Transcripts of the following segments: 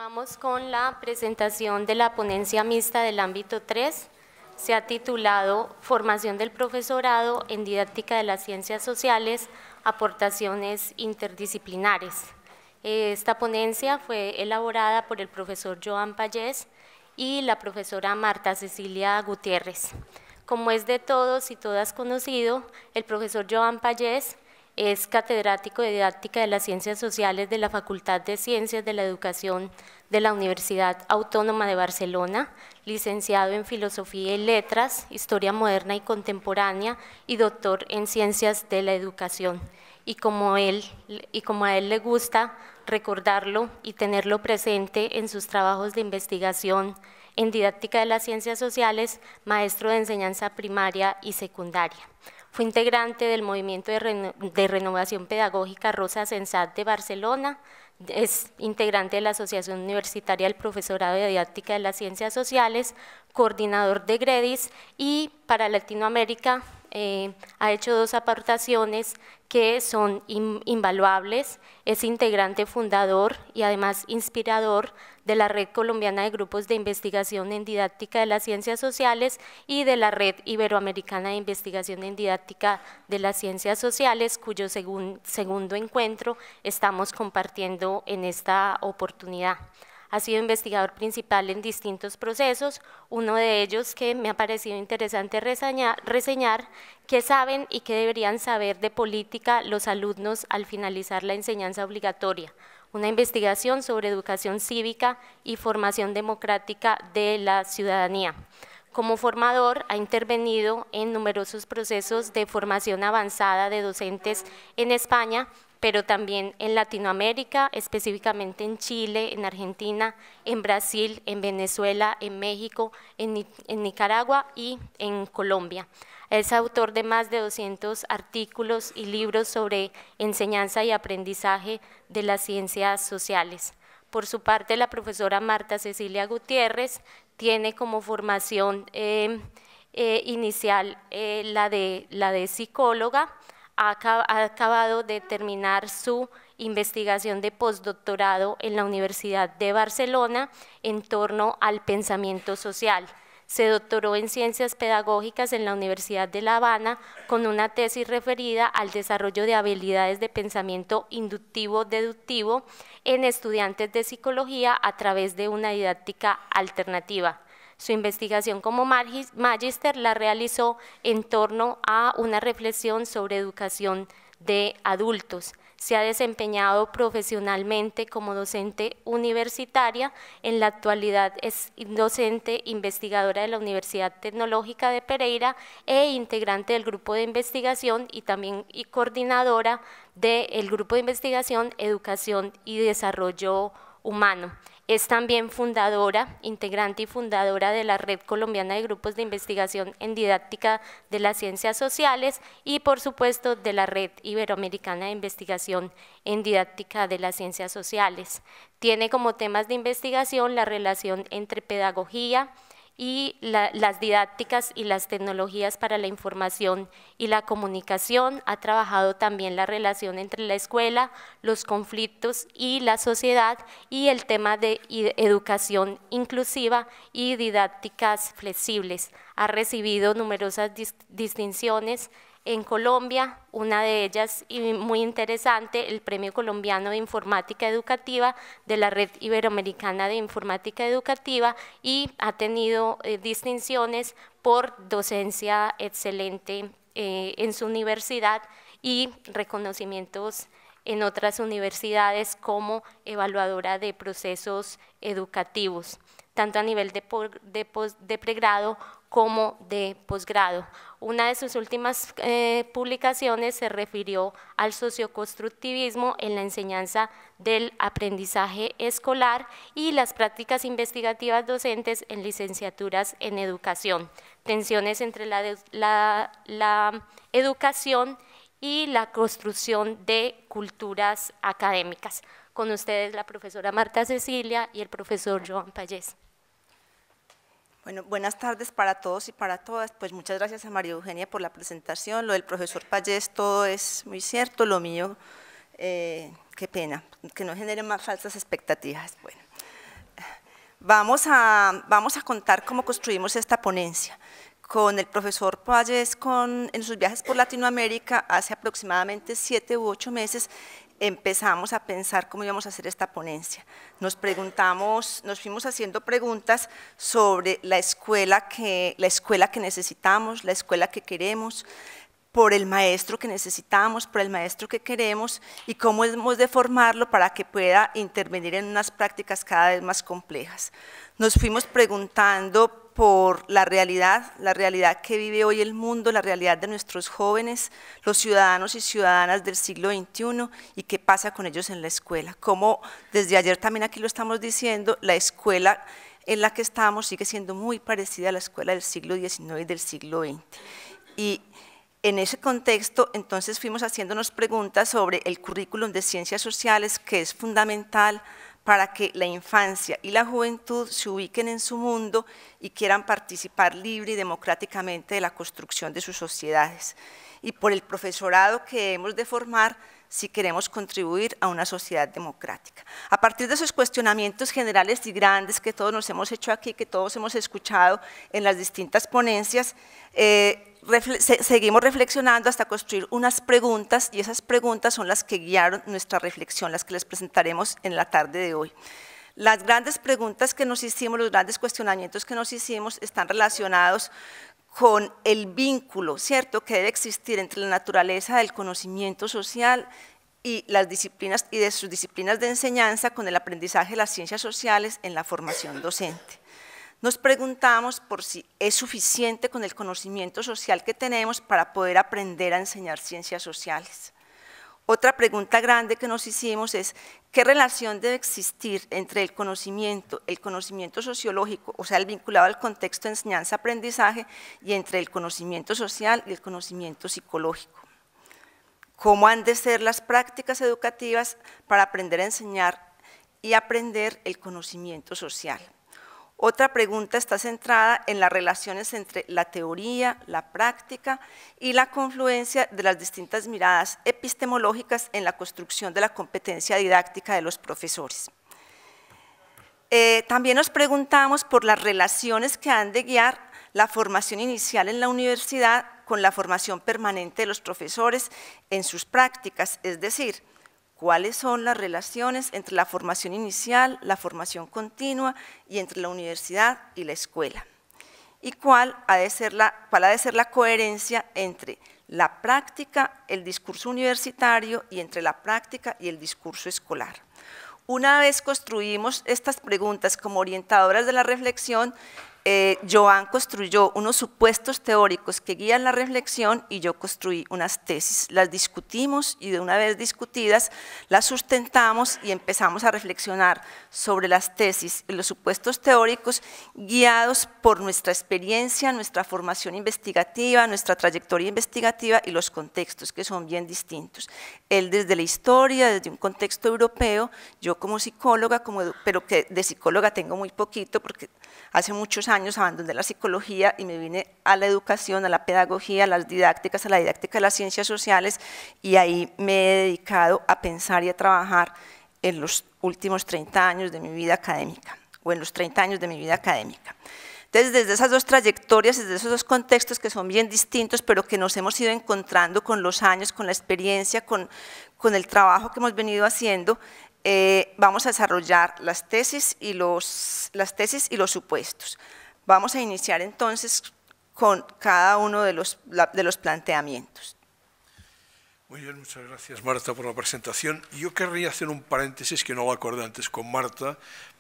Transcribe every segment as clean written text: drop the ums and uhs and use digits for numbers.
Continuamos con la presentación de la ponencia mixta del ámbito 3. Se ha titulado Formación del profesorado en didáctica de las ciencias sociales, aportaciones interdisciplinares. Esta ponencia fue elaborada por el profesor Joan Pallés y la profesora Marta Cecilia Gutiérrez. Como es de todos y todas conocido, el profesor Joan Pallés es catedrático de Didáctica de las Ciencias Sociales de la Facultad de Ciencias de la Educación de la Universidad Autónoma de Barcelona, licenciado en Filosofía y Letras, Historia Moderna y Contemporánea y doctor en Ciencias de la Educación. Y como a él le gusta recordarlo y tenerlo presente en sus trabajos de investigación en Didáctica de las Ciencias Sociales, maestro de enseñanza primaria y secundaria. Fue integrante del Movimiento de Renovación Pedagógica Rosa Sensat de Barcelona, es integrante de la Asociación Universitaria del Profesorado de Didáctica de las Ciencias Sociales, coordinador de GREDIS y para Latinoamérica ha hecho 2 aportaciones que son invaluables. Es integrante fundador y además inspirador de la Red Colombiana de Grupos de Investigación en Didáctica de las Ciencias Sociales y de la Red Iberoamericana de Investigación en Didáctica de las Ciencias Sociales, cuyo segundo encuentro estamos compartiendo en esta oportunidad. Ha sido investigador principal en distintos procesos, uno de ellos que me ha parecido interesante reseñar, qué saben y qué deberían saber de política los alumnos al finalizar la enseñanza obligatoria, una investigación sobre educación cívica y formación democrática de la ciudadanía. Como formador, ha intervenido en numerosos procesos de formación avanzada de docentes en España, pero también en Latinoamérica, específicamente en Chile, en Argentina, en Brasil, en Venezuela, en México, en Nicaragua y en Colombia. Es autor de más de 200 artículos y libros sobre enseñanza y aprendizaje de las ciencias sociales. Por su parte, la profesora Marta Cecilia Gutiérrez tiene como formación inicial la de psicóloga. Ha acabado de terminar su investigación de postdoctorado en la Universidad de Barcelona en torno al pensamiento social. Se doctoró en Ciencias Pedagógicas en la Universidad de La Habana con una tesis referida al desarrollo de habilidades de pensamiento inductivo-deductivo en estudiantes de psicología a través de una didáctica alternativa. Su investigación como magíster la realizó en torno a una reflexión sobre educación de adultos. Se ha desempeñado profesionalmente como docente universitaria, en la actualidad es docente investigadora de la Universidad Tecnológica de Pereira e integrante del grupo de investigación y también coordinadora del grupo de investigación Educación y Desarrollo Humano. Es también fundadora, integrante y fundadora de la Red Colombiana de Grupos de Investigación en Didáctica de las Ciencias Sociales y, por supuesto, de la Red Iberoamericana de Investigación en Didáctica de las Ciencias Sociales. Tiene como temas de investigación la relación entre pedagogía y las didácticas y las tecnologías para la información y la comunicación. Ha trabajado también la relación entre la escuela, los conflictos y la sociedad y el tema de educación inclusiva y didácticas flexibles. Ha recibido numerosas distinciones en Colombia, una de ellas y muy interesante, el Premio Colombiano de Informática Educativa de la Red Iberoamericana de Informática Educativa, y ha tenido distinciones por docencia excelente en su universidad y reconocimientos en otras universidades como evaluadora de procesos educativos, tanto a nivel de pregrado como de posgrado. Una de sus últimas publicaciones se refirió al socioconstructivismo en la enseñanza del aprendizaje escolar y las prácticas investigativas docentes en licenciaturas en educación, tensiones entre la educación y la construcción de culturas académicas. Con ustedes la profesora Marta Cecilia y el profesor Joan Pallés. Bueno, buenas tardes para todos y para todas. Pues muchas gracias a María Eugenia por la presentación. Lo del profesor Pallés todo es muy cierto, lo mío, qué pena, que no genere más falsas expectativas. Bueno, Vamos a contar cómo construimos esta ponencia. Con el profesor Pallés, en sus viajes por Latinoamérica, hace aproximadamente 7 u 8 meses, empezamos a pensar cómo íbamos a hacer esta ponencia. Nos fuimos haciendo preguntas sobre la escuela que necesitamos, la escuela que queremos, por el maestro que necesitamos, por el maestro que queremos y cómo hemos de formarlo para que pueda intervenir en unas prácticas cada vez más complejas. Nos fuimos preguntando por la realidad que vive hoy el mundo, la realidad de nuestros jóvenes, los ciudadanos y ciudadanas del siglo XXI y qué pasa con ellos en la escuela. Como desde ayer también aquí lo estamos diciendo, la escuela en la que estamos sigue siendo muy parecida a la escuela del siglo XIX y del siglo XX. Y en ese contexto, entonces, fuimos haciéndonos preguntas sobre el currículum de ciencias sociales, que es fundamental para que la infancia y la juventud se ubiquen en su mundo y quieran participar libre y democráticamente de la construcción de sus sociedades. Y por el profesorado que hemos de formar si queremos contribuir a una sociedad democrática. A partir de esos cuestionamientos generales y grandes que todos nos hemos hecho aquí, que todos hemos escuchado en las distintas ponencias, seguimos reflexionando hasta construir unas preguntas, y esas preguntas son las que guiaron nuestra reflexión, las que les presentaremos en la tarde de hoy. Las grandes preguntas que nos hicimos, los grandes cuestionamientos que nos hicimos están relacionados con el vínculo, ¿cierto?, que debe existir entre la naturaleza del conocimiento social y las disciplinas y de sus disciplinas de enseñanza con el aprendizaje de las ciencias sociales en la formación docente. Nos preguntamos por si es suficiente con el conocimiento social que tenemos para poder aprender a enseñar ciencias sociales. Otra pregunta grande que nos hicimos es ¿qué relación debe existir entre el conocimiento sociológico, o sea, el vinculado al contexto de enseñanza-aprendizaje, y entre el conocimiento social y el conocimiento psicológico? ¿Cómo han de ser las prácticas educativas para aprender a enseñar y aprender el conocimiento social? Otra pregunta está centrada en las relaciones entre la teoría, la práctica y la confluencia de las distintas miradas epistemológicas en la construcción de la competencia didáctica de los profesores. También nos preguntamos por las relaciones que han de guiar la formación inicial en la universidad con la formación permanente de los profesores en sus prácticas, es decir, ¿cuáles son las relaciones entre la formación inicial, la formación continua y entre la universidad y la escuela? ¿Y cuál ha de ser la coherencia entre la práctica, el discurso universitario y entre la práctica y el discurso escolar? Una vez construimos estas preguntas como orientadoras de la reflexión, Joan construyó unos supuestos teóricos que guían la reflexión y yo construí unas tesis. Las discutimos y de una vez discutidas las sustentamos y empezamos a reflexionar sobre las tesis y los supuestos teóricos guiados por nuestra experiencia, nuestra formación investigativa, nuestra trayectoria investigativa y los contextos que son bien distintos. Él desde la historia, desde un contexto europeo, yo como psicóloga, pero que de psicóloga tengo muy poquito porque hace muchos años abandoné la psicología y me vine a la educación, a la pedagogía, a las didácticas, a la didáctica de las ciencias sociales, y ahí me he dedicado a pensar y a trabajar en los últimos 30 años de mi vida académica, o en los 30 años de mi vida académica. Entonces, desde esas dos trayectorias, desde esos dos contextos que son bien distintos, pero que nos hemos ido encontrando con los años, con la experiencia, con el trabajo que hemos venido haciendo, vamos a desarrollar las tesis y los supuestos. Vamos a iniciar entonces con cada uno de los planteamientos. Muy bien, muchas gracias Marta por la presentación. Yo querría hacer un paréntesis que no lo acordé antes con Marta,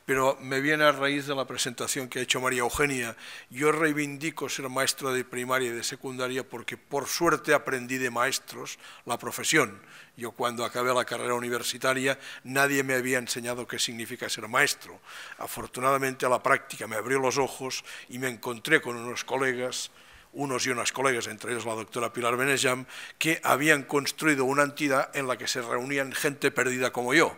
pero me viene a raíz de la presentación que ha hecho María Eugenia. Yo reivindico ser maestro de primaria y de secundaria porque por suerte aprendí de maestros la profesión. Yo cuando acabé la carrera universitaria nadie me había enseñado qué significa ser maestro. Afortunadamente la práctica me abrió los ojos y me encontré con unos y unas colegas, entre ellos la doctora Pilar Benejam, que habían construido una entidad en la que se reunían gente perdida como yo.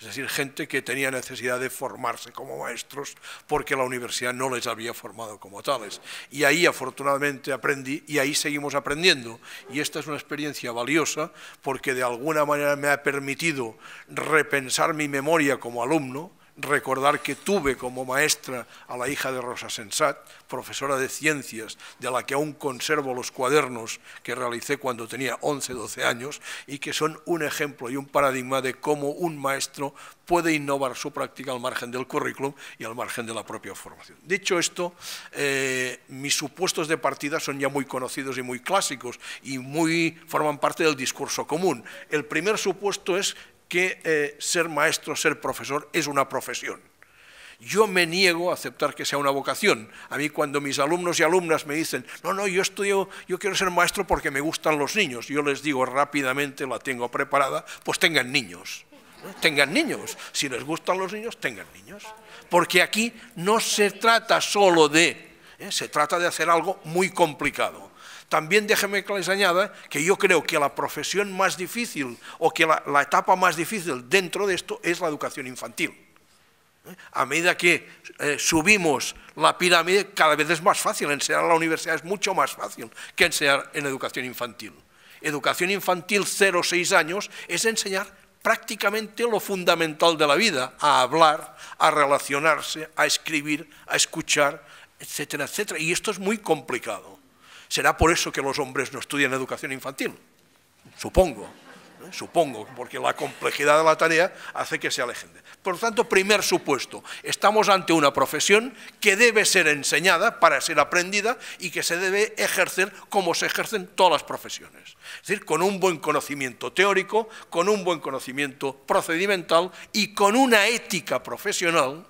Es decir, gente que tenía necesidad de formarse como maestros porque la universidad no les había formado como tales. Y ahí afortunadamente aprendí y ahí seguimos aprendiendo. Y esta es una experiencia valiosa porque de alguna manera me ha permitido repensar mi memoria como alumno, recordar que tuve como maestra a la hija de Rosa Sensat, profesora de ciencias, de la que aún conservo los cuadernos que realicé cuando tenía 11, 12 años, y que son un ejemplo y un paradigma de cómo un maestro puede innovar su práctica al margen del currículum y al margen de la propia formación. Dicho esto, mis supuestos de partida son ya muy conocidos y muy clásicos y forman parte del discurso común. El primer supuesto es que ser maestro, ser profesor, es una profesión. Yo me niego a aceptar que sea una vocación. A mí cuando mis alumnos y alumnas me dicen, no, yo quiero ser maestro porque me gustan los niños, yo les digo rápidamente, la tengo preparada, pues tengan niños. Tengan niños. Si les gustan los niños, tengan niños. Porque aquí no se trata solo de, se trata de hacer algo muy complicado. También déjenme que les añada que yo creo que la profesión más difícil o que la etapa más difícil dentro de esto es la educación infantil. A medida que subimos la pirámide, cada vez es más fácil. Enseñar a la universidad es mucho más fácil que enseñar en educación infantil. Educación infantil 0 a 6 años es enseñar prácticamente lo fundamental de la vida, a hablar, a relacionarse, a escribir, a escuchar, etcétera, etcétera. Y esto es muy complicado. ¿Será por eso que los hombres no estudian educación infantil? Supongo, porque la complejidad de la tarea hace que se alejen. Por lo tanto, primer supuesto, estamos ante una profesión que debe ser enseñada para ser aprendida y que se debe ejercer como se ejercen todas las profesiones. Es decir, con un buen conocimiento teórico, con un buen conocimiento procedimental y con una ética profesional.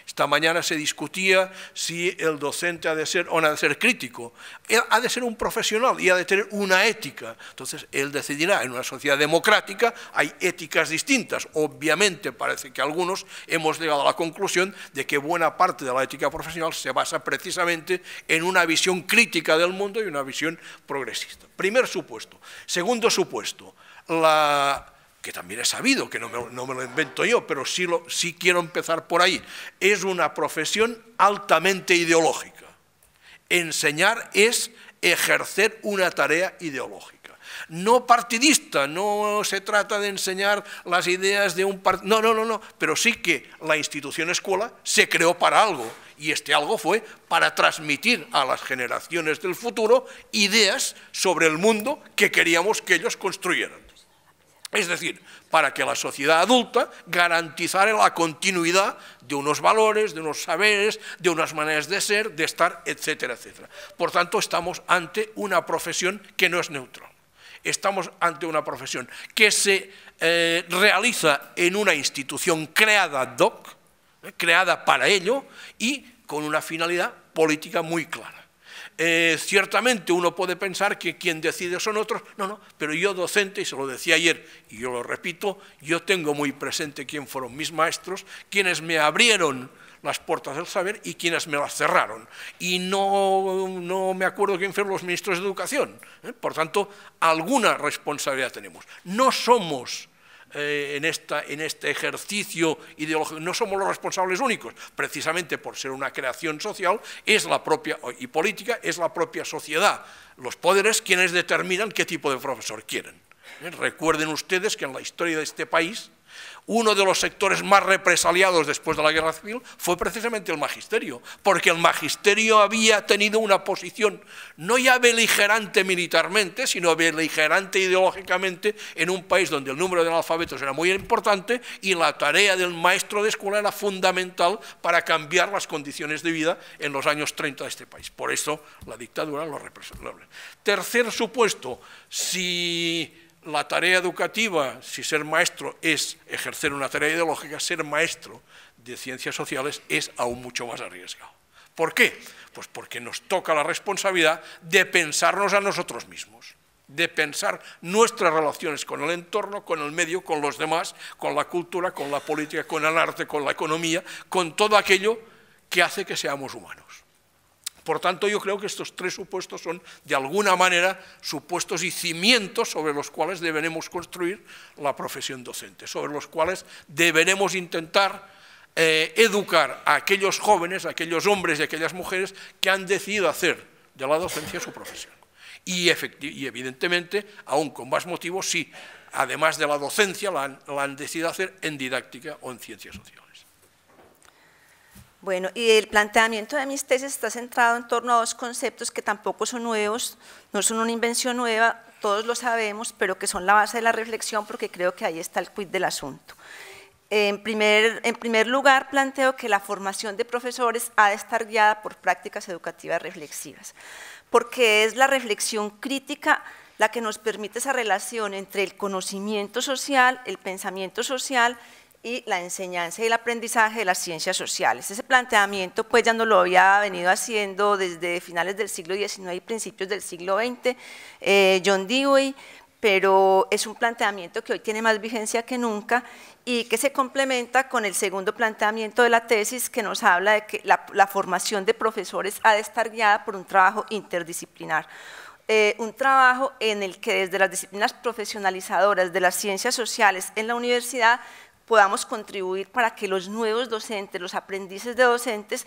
Esta mañana se discutía si el docente ha de ser o no ha de ser crítico. Él ha de ser un profesional y ha de tener una ética. Entonces, él decidirá. En una sociedad democrática hay éticas distintas. Obviamente, parece que algunos hemos llegado a la conclusión de que buena parte de la ética profesional se basa precisamente en una visión crítica del mundo y una visión progresista. Primer supuesto. Segundo supuesto, que también he sabido, que no me lo invento yo, pero sí quiero empezar por ahí, es una profesión altamente ideológica. Enseñar es ejercer una tarea ideológica. No partidista, no se trata de enseñar las ideas de un partido, no, pero sí que la institución escuela se creó para algo, y este algo fue para transmitir a las generaciones del futuro ideas sobre el mundo que queríamos que ellos construyeran. Es decir, para que la sociedad adulta garantizara la continuidad de unos valores, de unos saberes, de unas maneras de ser, de estar, etcétera, etcétera. Por tanto, estamos ante una profesión que no es neutral. Estamos ante una profesión que se realiza en una institución creada ad hoc, creada para ello y con una finalidad política muy clara. Ciertamente uno puede pensar que quien decide son otros, no, pero yo docente, y se lo decía ayer, y yo lo repito, yo tengo muy presente quién fueron mis maestros, quienes me abrieron las puertas del saber y quienes me las cerraron. Y no me acuerdo quién fueron los ministros de Educación. Por tanto, alguna responsabilidad tenemos. No somos en este ejercicio ideológico, no somos los responsables únicos, precisamente por ser una creación social es la propia, y política, es la propia sociedad, los poderes quienes determinan qué tipo de profesor quieren. Recuerden ustedes que en la historia de este país uno de los sectores más represaliados después de la Guerra Civil fue precisamente el magisterio, porque el magisterio había tenido una posición no ya beligerante militarmente, sino beligerante ideológicamente en un país donde el número de analfabetos era muy importante y la tarea del maestro de escuela era fundamental para cambiar las condiciones de vida en los años 30 de este país. Por eso la dictadura lo represó. Tercer supuesto, si la tarea educativa, si ser maestro es ejercer una tarea ideológica, ser maestro de ciencias sociales es aún mucho más arriesgado. ¿Por qué? Pues porque nos toca la responsabilidad de pensarnos a nosotros mismos, de pensar nuestras relaciones con el entorno, con el medio, con los demás, con la cultura, con la política, con el arte, con la economía, con todo aquello que hace que seamos humanos. Por tanto, yo creo que estos tres supuestos son, de alguna manera, supuestos y cimientos sobre los cuales deberemos construir la profesión docente, sobre los cuales deberemos intentar educar a aquellos jóvenes, a aquellos hombres y a aquellas mujeres que han decidido hacer de la docencia su profesión. Y evidentemente, aún con más motivo, si además de la docencia la han decidido hacer en didáctica o en ciencias sociales. Bueno, y el planteamiento de mis tesis está centrado en torno a dos conceptos que tampoco son nuevos, no son una invención nueva, todos lo sabemos, pero que son la base de la reflexión porque creo que ahí está el quid del asunto. En primer lugar, planteo que la formación de profesores ha de estar guiada por prácticas educativas reflexivas, porque es la reflexión crítica la que nos permite esa relación entre el conocimiento social, el pensamiento social y la enseñanza y el aprendizaje de las ciencias sociales. Ese planteamiento pues ya no lo había venido haciendo desde finales del siglo XIX y principios del siglo XX, John Dewey, pero es un planteamiento que hoy tiene más vigencia que nunca y que se complementa con el segundo planteamiento de la tesis que nos habla de que la formación de profesores ha de estar guiada por un trabajo interdisciplinar. Un trabajo en el que desde las disciplinas profesionalizadoras de las ciencias sociales en la universidad podamos contribuir para que los nuevos docentes, los aprendices de docentes,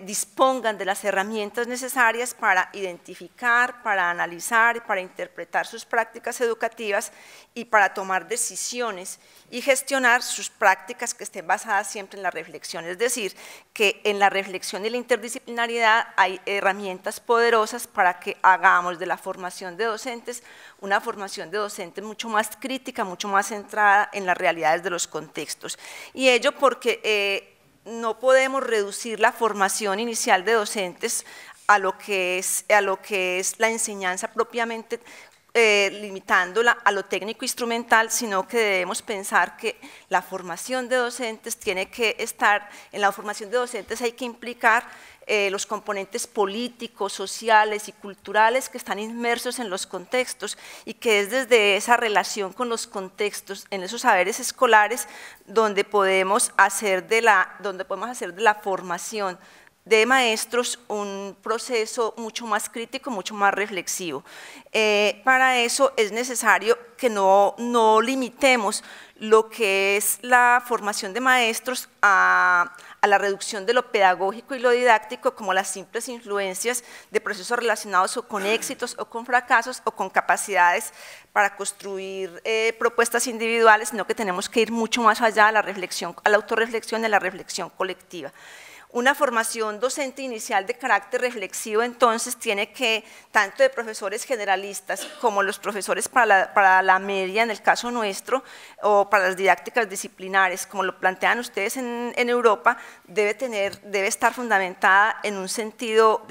dispongan de las herramientas necesarias para identificar, para analizar, para interpretar sus prácticas educativas y para tomar decisiones y gestionar sus prácticas que estén basadas siempre en la reflexión. Es decir, que en la reflexión y la interdisciplinariedad hay herramientas poderosas para que hagamos de la formación de docentes una formación de docentes mucho más crítica, mucho más centrada en las realidades de los contextos. Y ello porque no podemos reducir la formación inicial de docentes a lo que es la enseñanza propiamente, limitándola a lo técnico instrumental, sino que debemos pensar que la formación de docentes tiene que estar, en la formación de docentes hay que implicar los componentes políticos, sociales y culturales que están inmersos en los contextos y que es desde esa relación con los contextos, en esos saberes escolares, donde podemos hacer de la formación de maestros un proceso mucho más crítico, mucho más reflexivo. Para eso es necesario que no limitemos lo que es la formación de maestros a la reducción de lo pedagógico y lo didáctico como las simples influencias de procesos relacionados o con éxitos o con fracasos o con capacidades para construir propuestas individuales, sino que tenemos que ir mucho más allá a la reflexión, a la autorreflexión y a la reflexión colectiva. Una formación docente inicial de carácter reflexivo, entonces, tiene que, tanto de profesores generalistas como los profesores para la media, en el caso nuestro, o para las didácticas disciplinares, como lo plantean ustedes en Europa, debe estar fundamentada en un sentido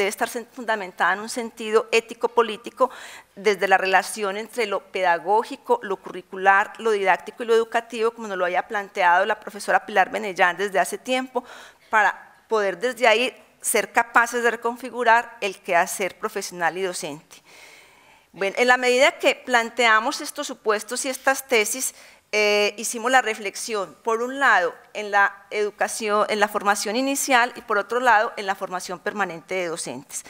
ético-político, desde la relación entre lo pedagógico, lo curricular, lo didáctico y lo educativo, como nos lo había planteado la profesora Pilar Benellán desde hace tiempo, para poder desde ahí ser capaces de reconfigurar el quehacer profesional y docente. Bueno, en la medida que planteamos estos supuestos y estas tesis, hicimos la reflexión, por un lado, en la educación, en la formación inicial y por otro lado, en la formación permanente de docentes.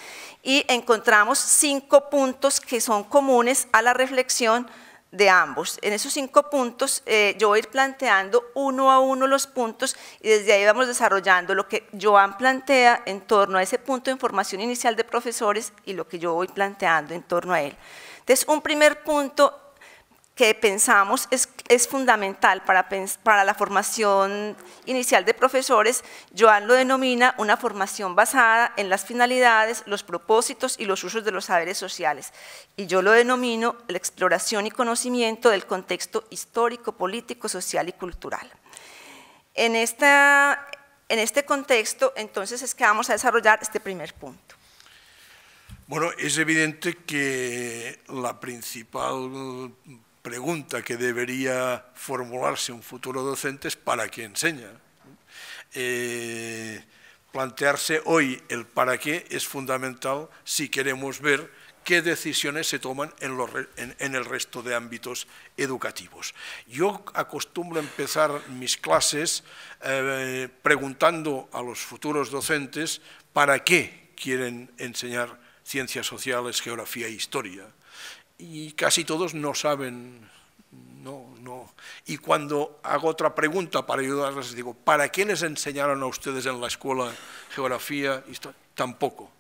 Y encontramos 5 puntos que son comunes a la reflexión de ambos. En esos 5 puntos yo voy a ir planteando uno a uno los puntos y desde ahí vamos desarrollando lo que Joan plantea en torno a ese punto de formación inicial de profesores y lo que yo voy planteando en torno a él. Entonces, un primer punto que pensamos es fundamental para la formación inicial de profesores. Joan lo denomina una formación basada en las finalidades, los propósitos y los usos de los saberes sociales, y yo lo denomino la exploración y conocimiento del contexto histórico, político, social y cultural. En este contexto, entonces, es que vamos a desarrollar este primer punto. Bueno, es evidente que la principal pregunta que debería formularse un futuro docente es ¿para qué enseña? Plantearse hoy el para qué es fundamental si queremos ver qué decisiones se toman en el resto de ámbitos educativos. Yo acostumbro empezar mis clases preguntando a los futuros docentes para qué quieren enseñar ciencias sociales, geografía e historia. Y casi todos no saben, no. Y cuando hago otra pregunta para ayudarles, digo, ¿para qué les enseñaron a ustedes en la escuela geografía, historia? Tampoco.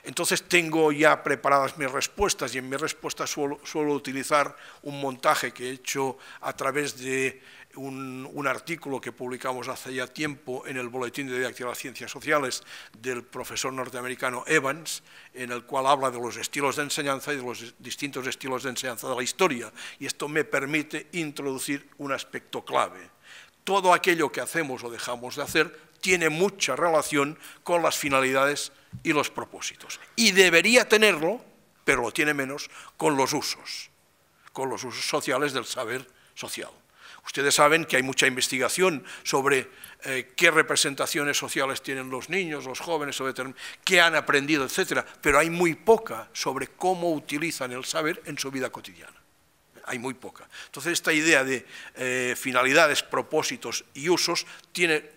Entonces tengo ya preparadas mis respuestas y en mis respuestas suelo utilizar un montaje que he hecho a través de un artículo que publicamos hace ya tiempo en el Boletín de Didáctica de las Ciencias Sociales del profesor norteamericano Evans, en el cual habla de los estilos de enseñanza y de los distintos estilos de enseñanza de la historia. Y esto me permite introducir un aspecto clave. Todo aquello que hacemos o dejamos de hacer tiene mucha relación con las finalidades y los propósitos. Y debería tenerlo, pero lo tiene menos, con los usos sociales del saber social. Ustedes saben que hay mucha investigación sobre qué representaciones sociales tienen los niños, los jóvenes, sobre qué han aprendido, etcétera, pero hay muy poca sobre cómo utilizan el saber en su vida cotidiana. Hay muy poca. Entonces, esta idea de finalidades, propósitos y usos tiene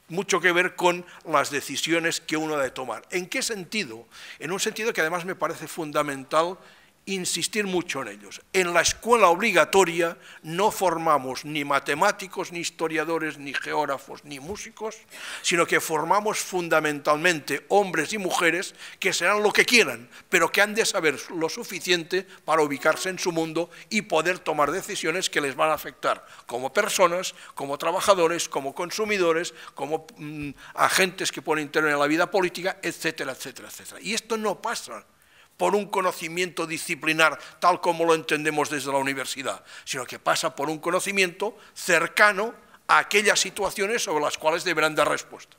mucho que ver con las decisiones que uno ha de tomar. ¿En qué sentido? En un sentido que además me parece fundamental insistir mucho en ellos. En la escuela obligatoria no formamos ni matemáticos, ni historiadores, ni geógrafos, ni músicos, sino que formamos fundamentalmente hombres y mujeres que serán lo que quieran, pero que han de saber lo suficiente para ubicarse en su mundo y poder tomar decisiones que les van a afectar como personas, como trabajadores, como consumidores, como agentes que pueden intervenir en la vida política, etcétera, etcétera, etcétera. Y esto no pasa por un conocimiento disciplinar tal como lo entendemos desde la universidad, sino que pasa por un conocimiento cercano a aquellas situaciones sobre las cuales deberán dar respuesta.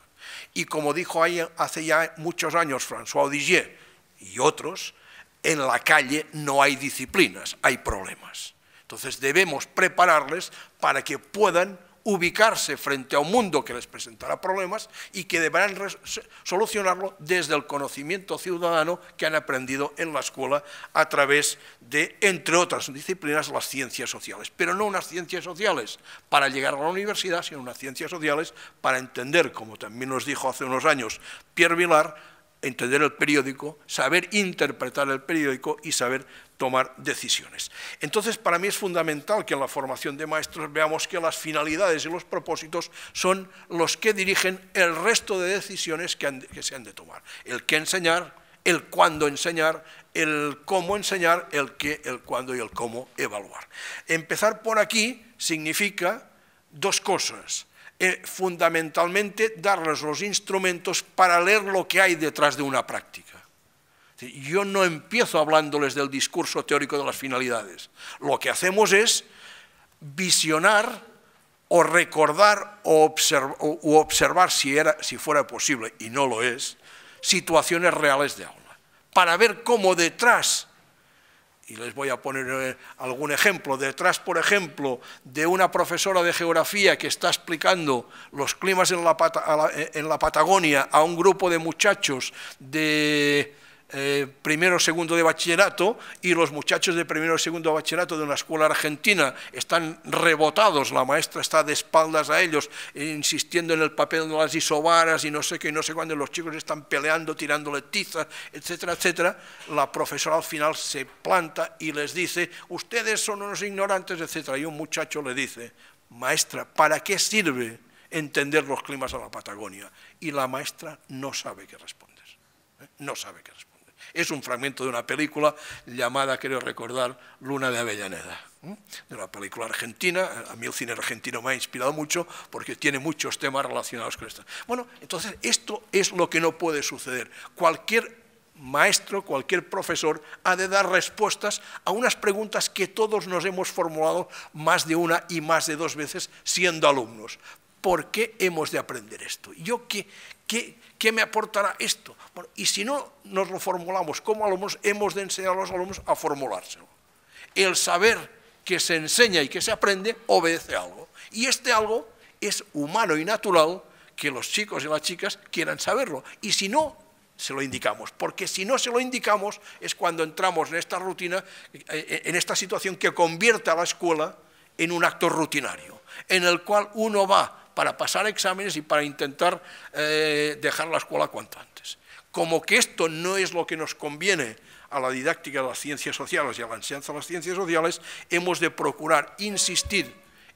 Y como dijo hace ya muchos años François Odigier y otros, en la calle no hay disciplinas, hay problemas. Entonces debemos prepararles para que puedan ubicarse frente a un mundo que les presentará problemas y que deberán solucionarlo desde el conocimiento ciudadano que han aprendido en la escuela a través de, entre otras disciplinas, las ciencias sociales. Pero no unas ciencias sociales para llegar a la universidad, sino unas ciencias sociales para entender, como también nos dijo hace unos años Pierre Vilar, entender el periódico, saber interpretar el periódico y saber tomar decisiones. Entonces, para mí es fundamental que en la formación de maestros veamos que las finalidades y los propósitos son los que dirigen el resto de decisiones que se han de tomar. El qué enseñar, el cuándo enseñar, el cómo enseñar, el qué, el cuándo y el cómo evaluar. Empezar por aquí significa dos cosas. Fundamentalmente darles los instrumentos para leer lo que hay detrás de una práctica. Yo no empiezo hablándoles del discurso teórico de las finalidades. Lo que hacemos es visionar o recordar o observar, si fuera posible, y no lo es, situaciones reales de aula, para ver cómo detrás, y les voy a poner algún ejemplo, detrás, por ejemplo, de una profesora de geografía que está explicando los climas en la Patagonia a un grupo de muchachos de primero o segundo de bachillerato, y los muchachos de primero o segundo de bachillerato de una escuela argentina están rebotados, la maestra está de espaldas a ellos, insistiendo en el papel de las isobaras y no sé qué, y no sé cuándo, los chicos están peleando, tirándole tiza, etcétera, etcétera. La profesora al final se planta y les dice, ustedes son unos ignorantes, etcétera, y un muchacho le dice, maestra, ¿para qué sirve entender los climas de la Patagonia? Y la maestra no sabe qué responder, no sabe qué responder. Es un fragmento de una película llamada, creo recordar, Luna de Avellaneda, de una película argentina. A mí el cine argentino me ha inspirado mucho porque tiene muchos temas relacionados con esto. Bueno, entonces esto es lo que no puede suceder. Cualquier maestro, cualquier profesor ha de dar respuestas a unas preguntas que todos nos hemos formulado más de una y más de dos veces siendo alumnos. ¿Por qué hemos de aprender esto? ¿Yo qué me aportará esto? Bueno, y si no nos lo formulamos como alumnos, hemos de enseñar a los alumnos a formulárselo. El saber que se enseña y que se aprende obedece a algo. Y este algo es humano y natural que los chicos y las chicas quieran saberlo. Y si no, se lo indicamos. Porque si no se lo indicamos es cuando entramos en esta rutina, en esta situación que convierte a la escuela en un acto rutinario, en el cual uno va para pasar exámenes y para intentar dejar la escuela cuanto antes. Como que esto no es lo que nos conviene a la didáctica de las ciencias sociales y a la enseñanza de las ciencias sociales, hemos de procurar insistir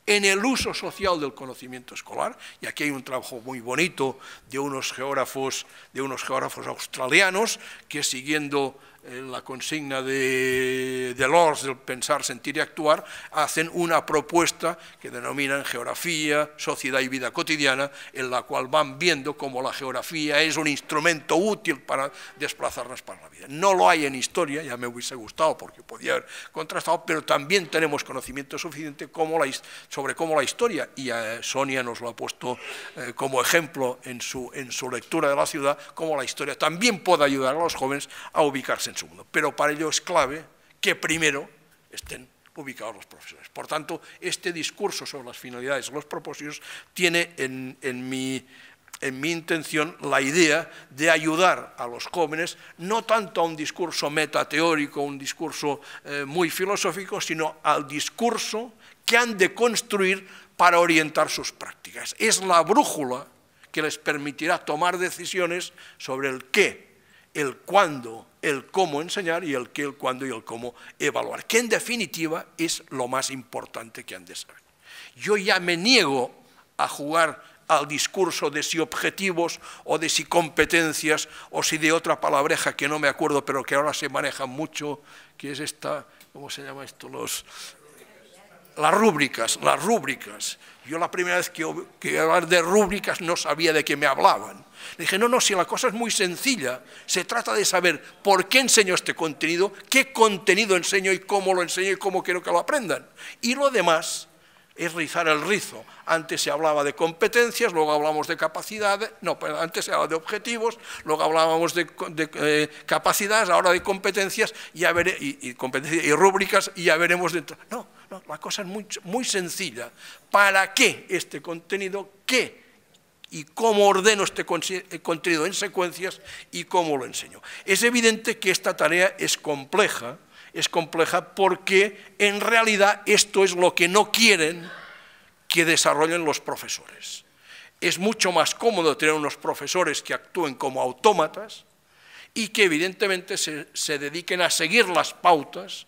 en el uso social del conocimiento escolar, y aquí hay un trabajo muy bonito de unos geógrafos australianos que, siguiendo la consigna de Delors del pensar, sentir y actuar, hacen una propuesta que denominan geografía, sociedad y vida cotidiana, en la cual van viendo cómo la geografía es un instrumento útil para desplazarnos para la vida. No lo hay en historia, ya me hubiese gustado porque podía haber contrastado, pero también tenemos conocimiento suficiente sobre cómo la historia, y Sonia nos lo ha puesto como ejemplo en su lectura de la ciudad, cómo la historia también puede ayudar a los jóvenes a ubicarse en su mundo, pero para ello es clave que primero estén ubicados los profesores. Por tanto, este discurso sobre las finalidades y los propósitos tiene en mi intención la idea de ayudar a los jóvenes no tanto a un discurso metateórico, un discurso muy filosófico, sino al discurso que han de construir para orientar sus prácticas. Es la brújula que les permitirá tomar decisiones sobre el qué, el cuándo, el cómo enseñar, y el qué, el cuándo y el cómo evaluar, que en definitiva es lo más importante que han de saber. Yo ya me niego a jugar al discurso de si objetivos o de si competencias o si de otra palabreja que no me acuerdo, pero que ahora se maneja mucho, que es esta, ¿cómo se llama esto? Las rúbricas. Yo la primera vez que hablar de rúbricas no sabía de qué me hablaban. Le dije, no, si la cosa es muy sencilla, se trata de saber por qué enseño este contenido, qué contenido enseño y cómo lo enseño y cómo quiero que lo aprendan. Y lo demás es rizar el rizo. Antes se hablaba de competencias, luego hablamos de capacidades, antes se hablaba de objetivos, luego hablábamos de capacidades, ahora de competencias, y rúbricas, y ya veremos dentro. No, la cosa es muy sencilla. ¿Para qué este contenido? ¿Qué? Y cómo ordeno este contenido en secuencias y cómo lo enseño. Es evidente que esta tarea es compleja porque en realidad esto es lo que no quieren que desarrollen los profesores. Es mucho más cómodo tener unos profesores que actúen como autómatas y que evidentemente se dediquen a seguir las pautas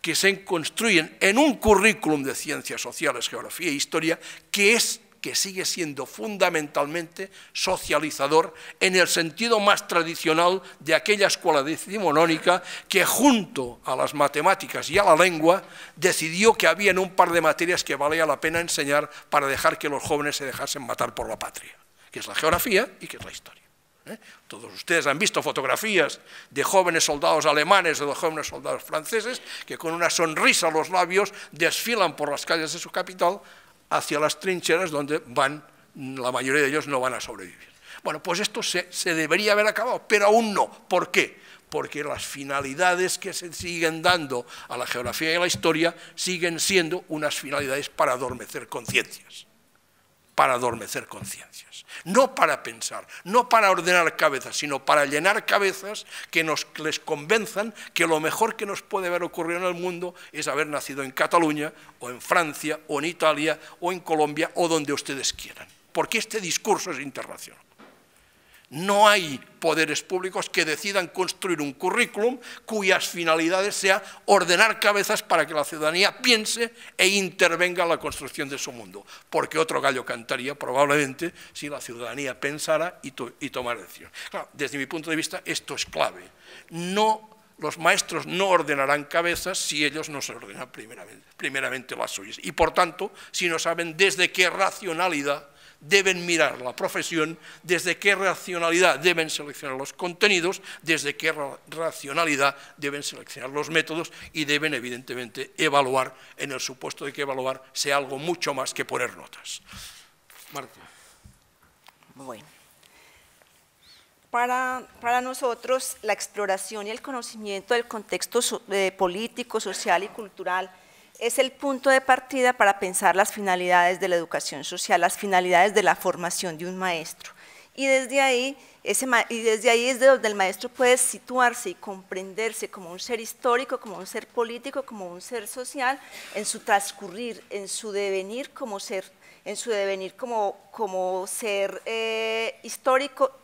que se construyen en un currículum de ciencias sociales, geografía e historia, que sigue siendo fundamentalmente socializador en el sentido más tradicional de aquella escuela decimonónica que, junto a las matemáticas y a la lengua, decidió que había un par de materias que valía la pena enseñar para dejar que los jóvenes se dejasen matar por la patria, que es la geografía y que es la historia. Todos ustedes han visto fotografías de jóvenes soldados alemanes o de jóvenes soldados franceses que con una sonrisa a los labios desfilan por las calles de su capital hacia las trincheras donde la mayoría de ellos no van a sobrevivir. Bueno, pues esto se debería haber acabado, pero aún no. ¿Por qué? Porque las finalidades que se siguen dando a la geografía y a la historia siguen siendo unas finalidades para adormecer conciencias. No para pensar, no para ordenar cabezas, sino para llenar cabezas que les convenzan que lo mejor que nos puede haber ocurrido en el mundo es haber nacido en Cataluña, o en Francia, o en Italia, o en Colombia, o donde ustedes quieran. Porque este discurso es internacional. No hay poderes públicos que decidan construir un currículum cuyas finalidades sea ordenar cabezas para que la ciudadanía piense e intervenga en la construcción de su mundo, porque otro gallo cantaría probablemente si la ciudadanía pensara y tomara decisiones. Claro, desde mi punto de vista esto es clave. Los maestros no ordenarán cabezas si ellos no se ordenan primeramente las suyas, y por tanto si no saben desde qué racionalidad deben mirar la profesión, desde qué racionalidad deben seleccionar los contenidos, desde qué racionalidad deben seleccionar los métodos, y deben evidentemente evaluar, en el supuesto de que evaluar sea algo mucho más que poner notas. Marta. Bueno, para nosotros la exploración y el conocimiento del contexto político, social y cultural es el punto de partida para pensar las finalidades de la educación social, las finalidades de la formación de un maestro. Y desde ahí es de donde el maestro puede situarse y comprenderse como un ser histórico, como un ser político, como un ser social, en su transcurrir, en su devenir como ser, como ser histórico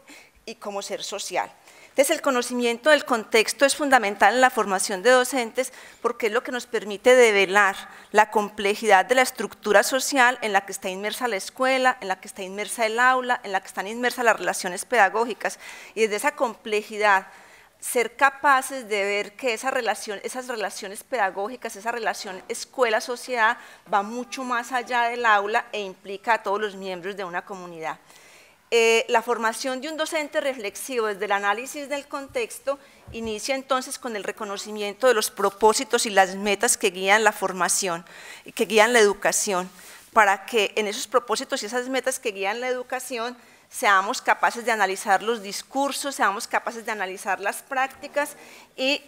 y como ser social. Entonces, el conocimiento del contexto es fundamental en la formación de docentes porque es lo que nos permite develar la complejidad de la estructura social en la que está inmersa la escuela, en la que está inmersa el aula, en la que están inmersas las relaciones pedagógicas. Y desde esa complejidad, ser capaces de ver que esas relaciones pedagógicas, esa relación escuela-sociedad va mucho más allá del aula e implica a todos los miembros de una comunidad. La formación de un docente reflexivo desde el análisis del contexto inicia entonces con el reconocimiento de los propósitos y las metas que guían la formación y que guían la educación, para que en esos propósitos y esas metas que guían la educación seamos capaces de analizar los discursos, seamos capaces de analizar las prácticas y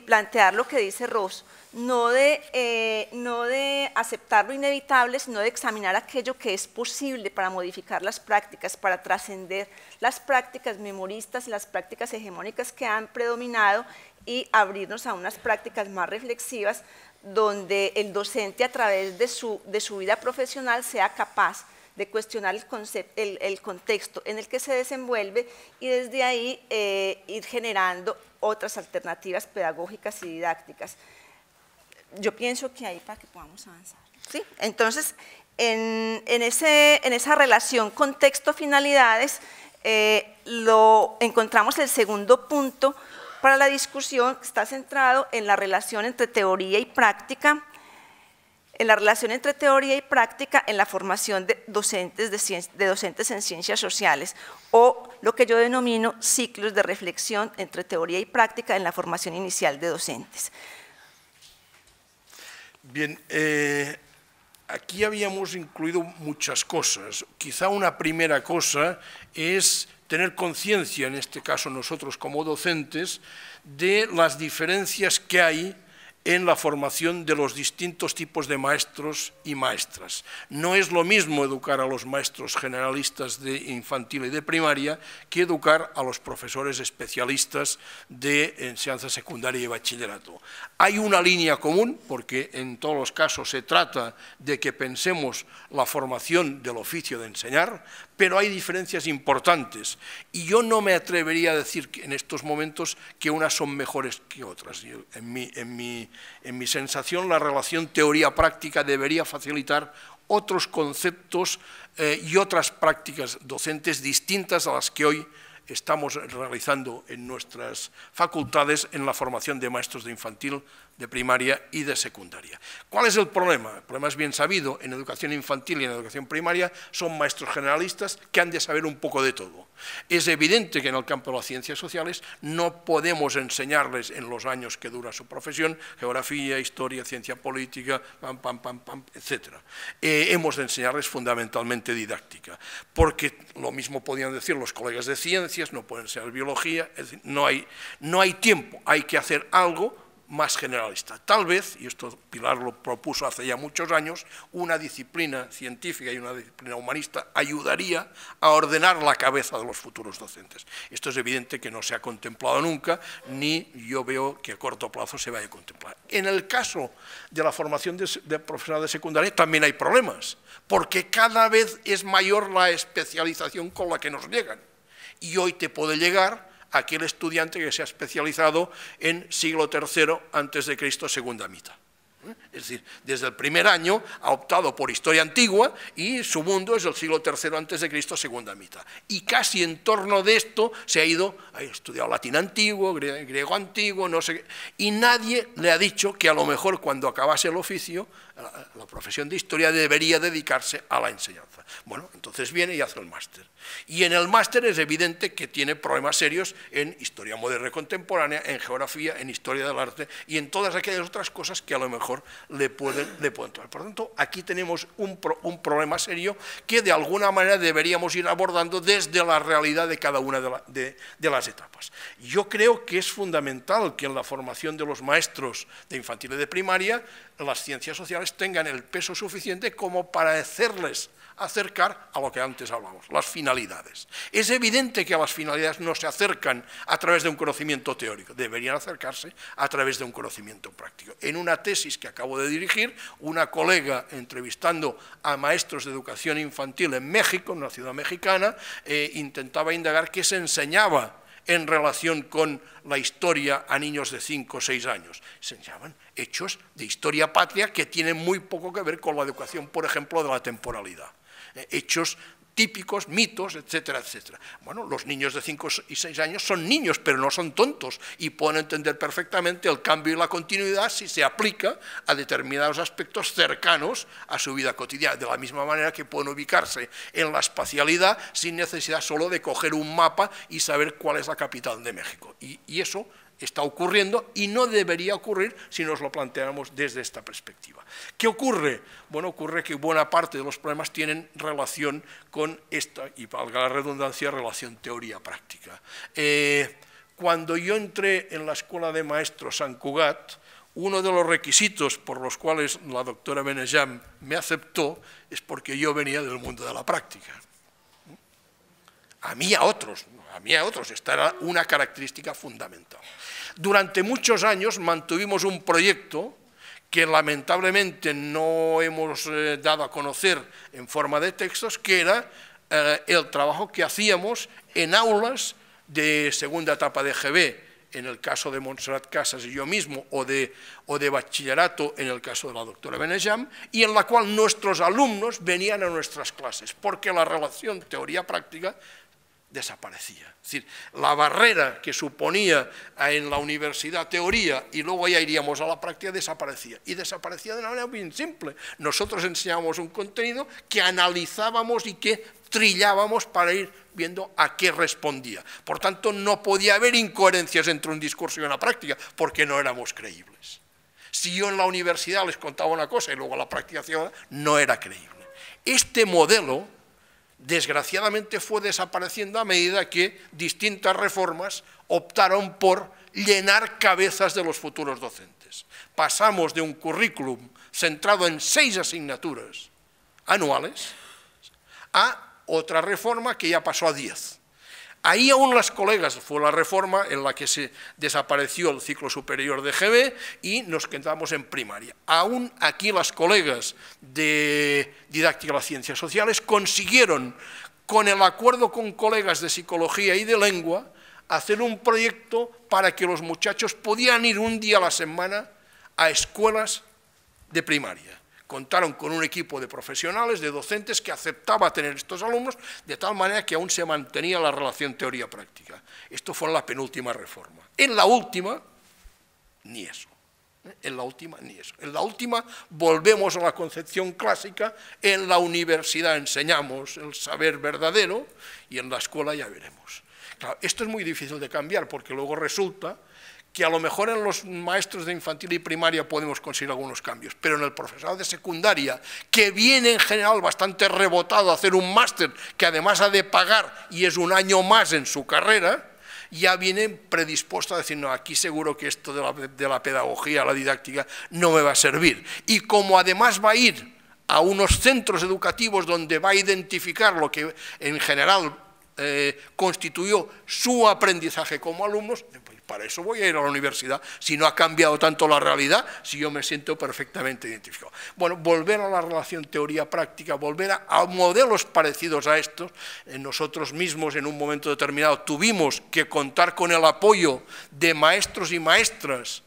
plantear lo que dice Ross, no de aceptar lo inevitable, sino de examinar aquello que es posible para modificar las prácticas, para trascender las prácticas memoristas, las prácticas hegemónicas que han predominado y abrirnos a unas prácticas más reflexivas donde el docente a través de su vida profesional sea capaz de cuestionar el contexto en el que se desenvuelve y desde ahí ir generando otras alternativas pedagógicas y didácticas. Yo pienso que ahí para que podamos avanzar. ¿Sí? Entonces, en esa relación contexto-finalidades, encontramos el segundo punto para la discusión, que está centrado en la relación entre teoría y práctica, en la formación de docentes en ciencias sociales, o lo que yo denomino ciclos de reflexión entre teoría y práctica en la formación inicial de docentes. Bien, aquí habíamos incluido muchas cosas. Quizá una primera cosa es tener conciencia, en este caso nosotros como docentes, de las diferencias que hay en la formación de los distintos tipos de maestros y maestras. No es lo mismo educar a los maestros generalistas de infantil y de primaria que educar a los profesores especialistas de enseñanza secundaria y bachillerato. Hay una línea común, porque en todos los casos se trata de que pensemos la formación del oficio de enseñar, pero hay diferencias importantes y yo no me atrevería a decir que en estos momentos que unas son mejores que otras. En mi sensación, la relación teoría-práctica debería facilitar otros conceptos y otras prácticas docentes distintas a las que hoy estamos realizando en nuestras facultades en la formación de maestros de infantil, de primaria y de secundaria. ¿Cuál es el problema? El problema es bien sabido, en educación infantil y en educación primaria son maestros generalistas que han de saber un poco de todo. Es evidente que en el campo de las ciencias sociales no podemos enseñarles en los años que dura su profesión, geografía, historia, ciencia política, etc. Hemos de enseñarles fundamentalmente didáctica, porque lo mismo podían decir los colegas de ciencias, no pueden enseñar biología, es decir, no hay tiempo, hay que hacer algo más generalista. Tal vez, y esto Pilar lo propuso hace ya muchos años, una disciplina científica y una disciplina humanista ayudaría a ordenar la cabeza de los futuros docentes. Esto es evidente que no se ha contemplado nunca, ni yo veo que a corto plazo se vaya a contemplar. En el caso de la formación de profesorado de secundaria también hay problemas, porque cada vez es mayor la especialización con la que nos llegan. Y hoy te puede llegar aquel estudiante que se ha especializado en siglo III a.C., segunda mitad. Es decir, desde el primer año ha optado por historia antigua y su mundo es el siglo III a.C., segunda mitad. Y casi en torno de esto se ha estudiado latín antiguo, griego antiguo, no sé qué, y nadie le ha dicho que a lo mejor cuando acabase el oficio, la profesión de historia debería dedicarse a la enseñanza. Bueno, entonces viene y hace el máster. Y en el máster es evidente que tiene problemas serios en historia moderna y contemporánea, en geografía, en historia del arte y en todas aquellas otras cosas que a lo mejor le pueden traer. Por lo tanto, aquí tenemos un problema serio que de alguna manera deberíamos ir abordando desde la realidad de cada una de las etapas. Yo creo que es fundamental que en la formación de los maestros de infantil y de primaria las ciencias sociales tengan el peso suficiente como para hacerles acercar a lo que antes hablamos, las finalidades. Es evidente que a las finalidades no se acercan a través de un conocimiento teórico, deberían acercarse a través de un conocimiento práctico. En una tesis que acabo de dirigir, una colega entrevistando a maestros de educación infantil en México, en una ciudad mexicana, intentaba indagar qué se enseñaba en relación con la historia a niños de 5 o 6 años. Se enseñaban hechos de historia patria que tienen muy poco que ver con la educación, por ejemplo, de la temporalidad. Hechos típicos, mitos, etcétera, etcétera. Bueno, los niños de 5 y 6 años son niños, pero no son tontos y pueden entender perfectamente el cambio y la continuidad si se aplica a determinados aspectos cercanos a su vida cotidiana, de la misma manera que pueden ubicarse en la espacialidad sin necesidad solo de coger un mapa y saber cuál es la capital de México. Y eso está ocurriendo y no debería ocurrir si nos lo planteáramos desde esta perspectiva. ¿Qué ocurre? Bueno, ocurre que buena parte de los problemas tienen relación con esta, y valga la redundancia, relación teoría-práctica. Cuando yo entré en la Escuela de Maestros Sant Cugat, uno de los requisitos por los cuales la doctora Benejam me aceptó es porque yo venía del mundo de la práctica. A mí y a otros, esta era una característica fundamental. Durante muchos años mantuvimos un proyecto que lamentablemente no hemos dado a conocer en forma de textos, que era el trabajo que hacíamos en aulas de segunda etapa de GB, en el caso de Montserrat Casas y yo mismo, o de bachillerato en el caso de la doctora Benejam, y en la cual nuestros alumnos venían a nuestras clases, porque la relación teoría-práctica desaparecía. Es decir, la barrera que suponía en la universidad teoría y luego ya iríamos a la práctica desaparecía. Y desaparecía de una manera bien simple. Nosotros enseñábamos un contenido que analizábamos y que trillábamos para ir viendo a qué respondía. Por tanto, no podía haber incoherencias entre un discurso y una práctica, porque no éramos creíbles. Si yo en la universidad les contaba una cosa y luego la práctica hacía otra, no era creíble. Este modelo, desgraciadamente, fue desapareciendo a medida que distintas reformas optaron por llenar cabezas de los futuros docentes. Pasamos de un currículum centrado en 6 asignaturas anuales a otra reforma que ya pasó a 10. Ahí aún las colegas, fue la reforma en la que se desapareció el ciclo superior de GB y nos quedamos en primaria. Aún aquí las colegas de didáctica de las ciencias sociales consiguieron, con el acuerdo con colegas de psicología y de lengua, hacer un proyecto para que los muchachos pudieran ir un día a la semana a escuelas de primaria. Contaron con un equipo de profesionales, de docentes, que aceptaba tener estos alumnos, de tal manera que aún se mantenía la relación teoría-práctica. Esto fue en la penúltima reforma. En la última, ni eso. En la última, ni eso. En la última, volvemos a la concepción clásica. En la universidad enseñamos el saber verdadero y en la escuela ya veremos. Claro, esto es muy difícil de cambiar porque luego resulta que a lo mejor en los maestros de infantil y primaria podemos conseguir algunos cambios, pero en el profesorado de secundaria, que viene en general bastante rebotado a hacer un máster, que además ha de pagar y es un año más en su carrera, ya viene predispuesto a decir, no, aquí seguro que esto de la pedagogía, la didáctica, no me va a servir. Y como además va a ir a unos centros educativos donde va a identificar lo que en general constituyó su aprendizaje como alumnos, para eso voy a ir a la universidad, si no ha cambiado tanto la realidad, si yo me siento perfectamente identificado. Bueno, volver a la relación teoría-práctica, volver a modelos parecidos a estos. Nosotros mismos en un momento determinado tuvimos que contar con el apoyo de maestros y maestras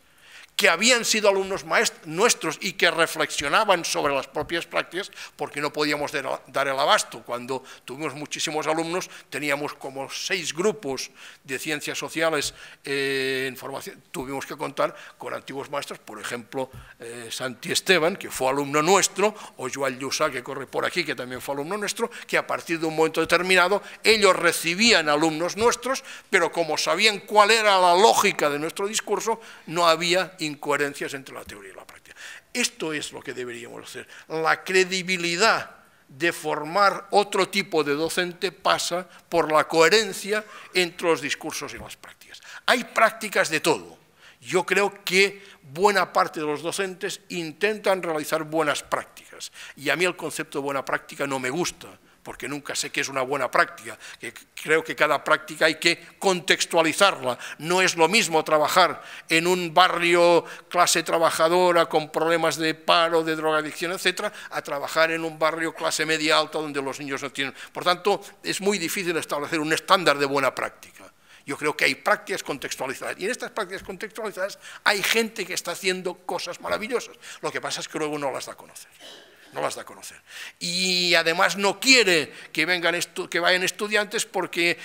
que habían sido alumnos nuestros y que reflexionaban sobre las propias prácticas, porque no podíamos dar el abasto. Cuando tuvimos muchísimos alumnos, teníamos como 6 grupos de ciencias sociales en formación. Tuvimos que contar con antiguos maestros, por ejemplo, Santi Esteban, que fue alumno nuestro, o Joan Llussà, que corre por aquí, que también fue alumno nuestro, que a partir de un momento determinado ellos recibían alumnos nuestros, pero como sabían cuál era la lógica de nuestro discurso, no había incoherencias entre la teoría y la práctica. Esto es lo que deberíamos hacer. La credibilidad de formar otro tipo de docente pasa por la coherencia entre los discursos y las prácticas. Hay prácticas de todo. Yo creo que buena parte de los docentes intentan realizar buenas prácticas y a mí el concepto de buena práctica no me gusta, porque nunca sé qué es una buena práctica, que creo que cada práctica hay que contextualizarla. No es lo mismo trabajar en un barrio clase trabajadora con problemas de paro, de drogadicción, etcétera, a trabajar en un barrio clase media alta donde los niños no tienen. Por tanto, es muy difícil establecer un estándar de buena práctica. Yo creo que hay prácticas contextualizadas y en estas prácticas contextualizadas hay gente que está haciendo cosas maravillosas. Lo que pasa es que luego no las da a conocer. No las da a conocer. Y además no quiere que vayan estudiantes porque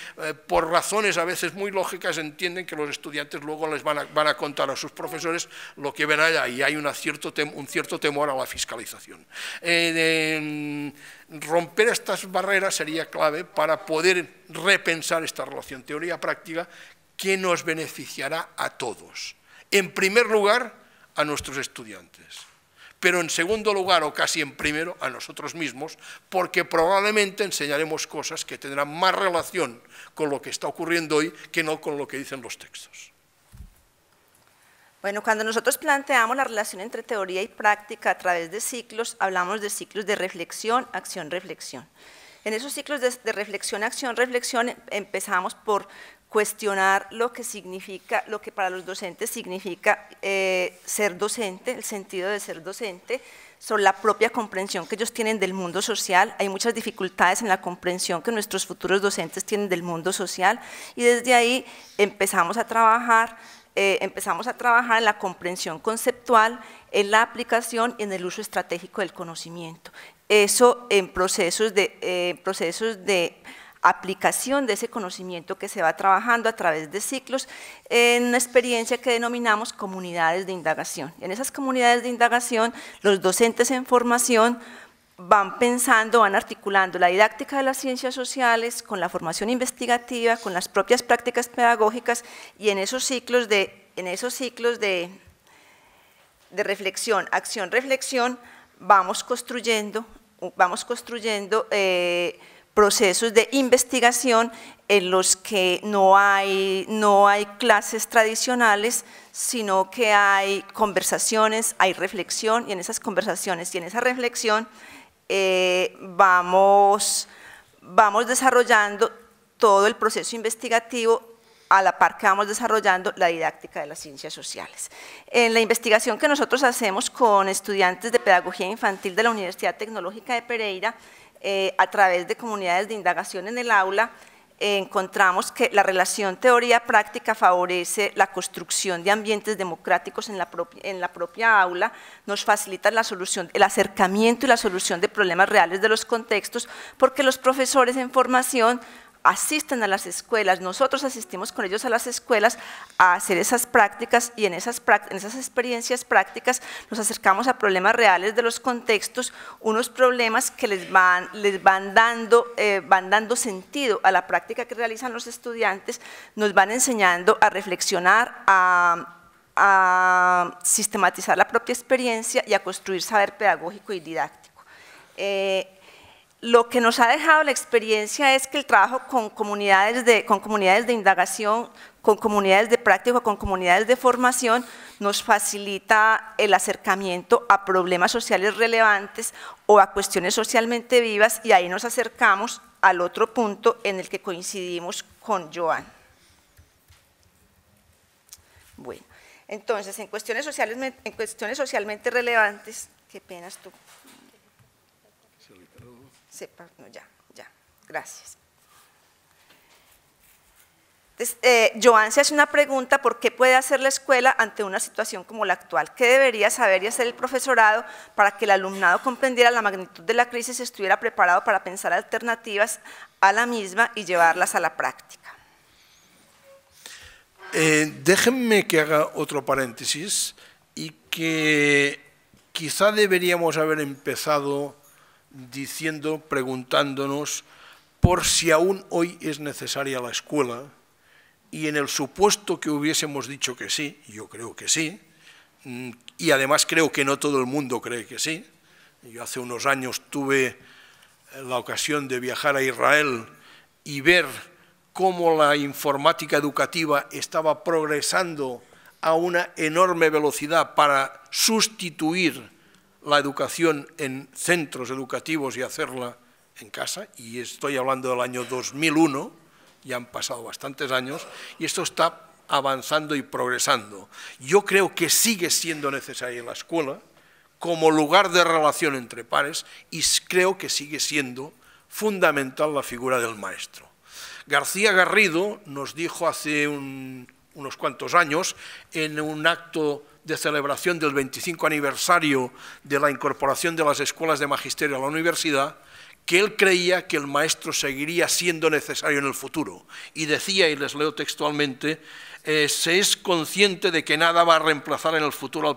por razones a veces muy lógicas entienden que los estudiantes luego les van a contar a sus profesores lo que ven allá y hay un cierto temor a la fiscalización. Romper estas barreras sería clave para poder repensar esta relación teoría-práctica que nos beneficiará a todos. En primer lugar, a nuestros estudiantes. Pero en segundo lugar, o casi en primero, a nosotros mismos, porque probablemente enseñaremos cosas que tendrán más relación con lo que está ocurriendo hoy que no con lo que dicen los textos. Bueno, cuando nosotros planteamos la relación entre teoría y práctica a través de ciclos, hablamos de ciclos de reflexión, acción, reflexión. En esos ciclos de reflexión, acción, reflexión, empezamos por cuestionar lo que significa, lo que para los docentes significa ser docente, el sentido de ser docente, sobre la propia comprensión que ellos tienen del mundo social. Hay muchas dificultades en la comprensión que nuestros futuros docentes tienen del mundo social y desde ahí empezamos a trabajar en la comprensión conceptual, en la aplicación y en el uso estratégico del conocimiento. Eso en procesos de aplicación de ese conocimiento que se va trabajando a través de ciclos en una experiencia que denominamos comunidades de indagación. En esas comunidades de indagación, los docentes en formación van pensando, van articulando la didáctica de las ciencias sociales con la formación investigativa, con las propias prácticas pedagógicas y en esos ciclos de reflexión, acción, reflexión, vamos construyendo procesos de investigación en los que no hay clases tradicionales, sino que hay conversaciones, hay reflexión, y en esas conversaciones y en esa reflexión vamos desarrollando todo el proceso investigativo a la par que vamos desarrollando la didáctica de las ciencias sociales. En la investigación que nosotros hacemos con estudiantes de pedagogía infantil de la Universidad Tecnológica de Pereira, a través de comunidades de indagación en el aula, encontramos que la relación teoría-práctica favorece la construcción de ambientes democráticos en la propia aula, nos facilita el acercamiento y la solución de problemas reales de los contextos, porque los profesores en formación asisten a las escuelas, nosotros asistimos con ellos a las escuelas a hacer esas prácticas y en esas experiencias prácticas nos acercamos a problemas reales de los contextos, unos problemas que les van dando sentido a la práctica que realizan los estudiantes, nos van enseñando a reflexionar, a sistematizar la propia experiencia y a construir saber pedagógico y didáctico. Lo que nos ha dejado la experiencia es que el trabajo con comunidades de indagación, con comunidades de práctica, con comunidades de formación, nos facilita el acercamiento a problemas sociales relevantes o a cuestiones socialmente vivas y ahí nos acercamos al otro punto en el que coincidimos con Joan. Bueno, entonces en cuestiones socialmente relevantes, qué penas tú. No, ya, gracias. Entonces, Joan se hace una pregunta: ¿por qué puede hacer la escuela ante una situación como la actual? ¿Qué debería saber y hacer el profesorado para que el alumnado comprendiera la magnitud de la crisis y estuviera preparado para pensar alternativas a la misma y llevarlas a la práctica? Déjenme que haga otro paréntesis y que quizá deberíamos haber empezado preguntándonos por si aún hoy es necesaria la escuela y en el supuesto que hubiésemos dicho que sí, yo creo que sí, y además creo que no todo el mundo cree que sí. Yo hace unos años tuve la ocasión de viajar a Israel y ver cómo la informática educativa estaba progresando a una enorme velocidad para sustituir la educación en centros educativos y hacerla en casa, y estoy hablando del año 2001, ya han pasado bastantes años, y esto está avanzando y progresando. Yo creo que sigue siendo necesaria la escuela como lugar de relación entre pares y creo que sigue siendo fundamental la figura del maestro. García Garrido nos dijo hace unos cuantos años, en un acto de celebración del 25 aniversario de la incorporación de las escuelas de magisterio a la universidad, que él creía que el maestro seguiría siendo necesario en el futuro. Y decía, y les leo textualmente, se es consciente de que nada va a reemplazar en el futuro al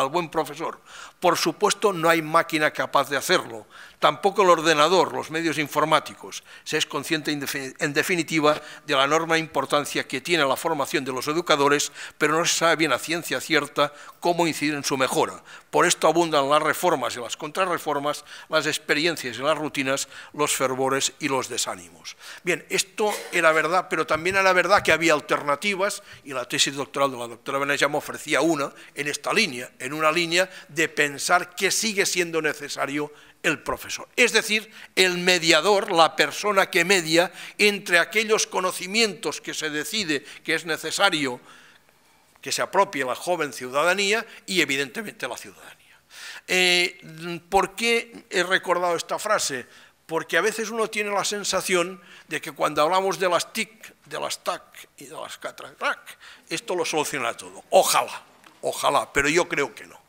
buen profesor. Por supuesto, no hay máquina capaz de hacerlo, tampoco el ordenador, los medios informáticos. Se es consciente, en definitiva, de la enorme importancia que tiene la formación de los educadores, pero no se sabe bien a ciencia cierta cómo incidir en su mejora. Por esto abundan las reformas y las contrarreformas, las experiencias y las rutinas, los fervores y los desánimos. Bien, esto era verdad, pero también era verdad que había alternativas, y la tesis doctoral de la doctora Benejam ofrecía una en esta línea, en una línea de pensar que sigue siendo necesario el profesor, es decir, el mediador, la persona que media entre aquellos conocimientos que se decide que es necesario que se apropie la joven ciudadanía y evidentemente la ciudadanía. ¿Por qué he recordado esta frase? Porque a veces uno tiene la sensación de que cuando hablamos de las TIC, de las TAC y de las CATRAC, esto lo soluciona todo. Ojalá, ojalá, pero yo creo que no.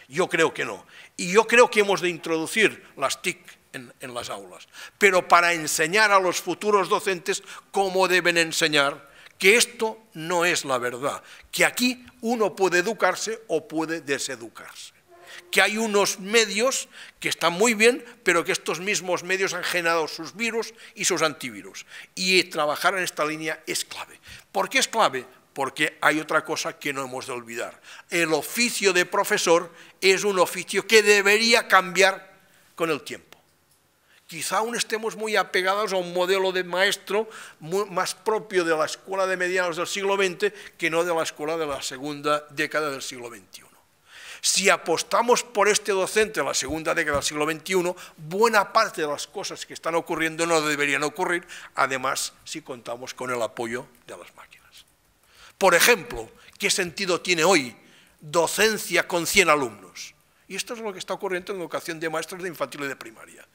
Yo creo que no. Y yo creo que hemos de introducir las TIC en las aulas, pero para enseñar a los futuros docentes cómo deben enseñar, que esto no es la verdad, que aquí uno puede educarse o puede deseducarse, que hay unos medios que están muy bien, pero que estos mismos medios han generado sus virus y sus antivirus. Y trabajar en esta línea es clave. ¿Por qué es clave? Porque hay otra cosa que no hemos de olvidar. El oficio de profesor es un oficio que debería cambiar con el tiempo. Quizá aún estemos muy apegados a un modelo de maestro más propio de la escuela de mediados del siglo XX que no de la escuela de la segunda década del siglo XXI. Si apostamos por este docente en la segunda década del siglo XXI, buena parte de las cosas que están ocurriendo no deberían ocurrir, además si contamos con el apoyo de las máquinas. Por ejemplo, ¿qué sentido tiene hoy docencia con 100 alumnos? Y esto es lo que está ocurriendo en educación de maestros de infantil y de primaria.